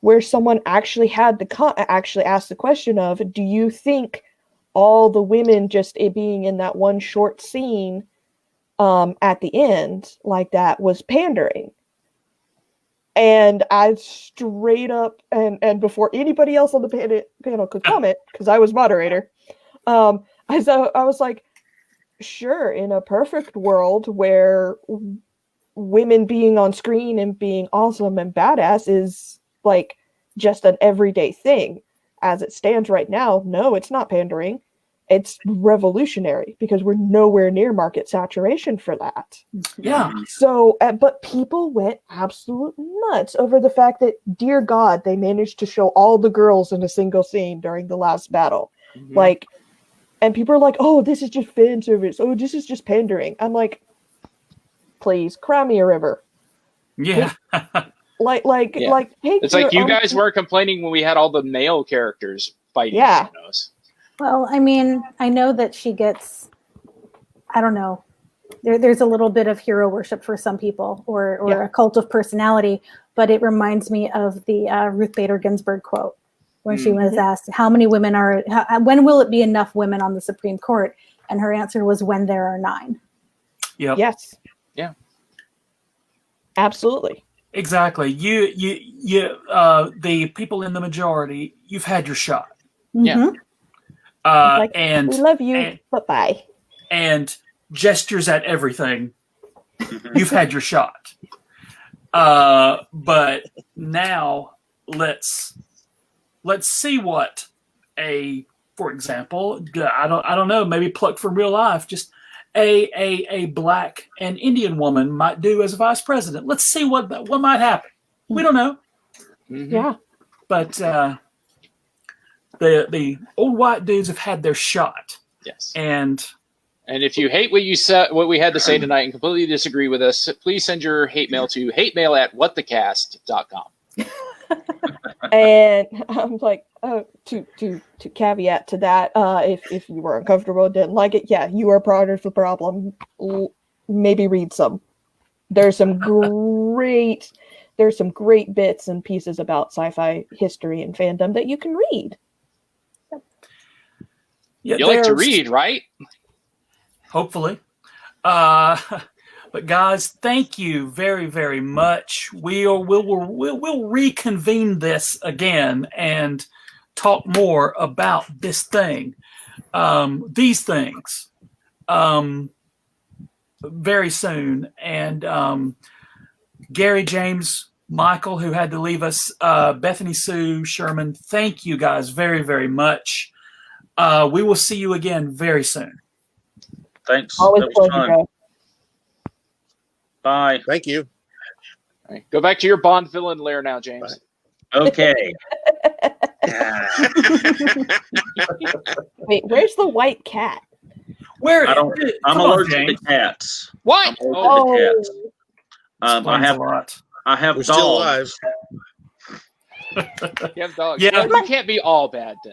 where someone actually had actually asked the question of, do you think all the women just being in that one short scene at the end like that was pandering? And I straight up, and before anybody else on the panel could comment, because I was moderator, I was like, sure, in a perfect world where women being on screen and being awesome and badass is just an everyday thing. As it stands right now, no, it's not pandering. It's revolutionary because we're nowhere near market saturation for that. Yeah. So, but people went absolute nuts over the fact that, dear God, they managed to show all the girls in a single scene during the last battle. And people are like, oh, this is just fan service. Oh, this is just pandering. I'm like, please, cry me a river. Yeah. It's like you guys were complaining when we had all the male characters fighting. Yeah. Well, I mean, I know that she gets, I don't know, there's a little bit of hero worship for some people or a cult of personality, but it reminds me of the Ruth Bader Ginsburg quote when she was asked, how many women when will it be enough women on the Supreme Court? And her answer was, when there are 9. Yep. Yes. Yeah. Absolutely. Exactly. You the people in the majority, you've had your shot. Yeah. And we love you, but bye. And gestures at everything. You've had your shot. But now let's see what for example, I don't know, maybe plucked from real life, just a black and Indian woman might do as a vice president. Let's see what might happen. We don't know. Yeah. But the old white dudes have had their shot. Yes. And if you hate what we had to say tonight and completely disagree with us, please send your hate mail to hatemail@whatthecast.com. And I'm like, to caveat to that, if you were uncomfortable, didn't like it, yeah, you are part of the problem. Maybe read some. There's some great bits and pieces about sci-fi history and fandom that you can read. Yeah, you like to read, right? Hopefully. But guys, thank you very, very much. We'll reconvene this again and talk more about this thing, these things, very soon. And Gary, James, Michael, who had to leave us, Bethany, Sue, Sherman, thank you guys very, very much. We will see you again very soon. Thanks. Always that was pleasure, fun. Bye. Thank you. All right, go back to your Bond villain lair now, James. Bye. Okay. Wait, where's the white cat? Where? I'm allergic to cats. What? I'm allergic to cats. I have We're dogs. still alive. You have dogs. Yeah. Well, you can't be all bad then.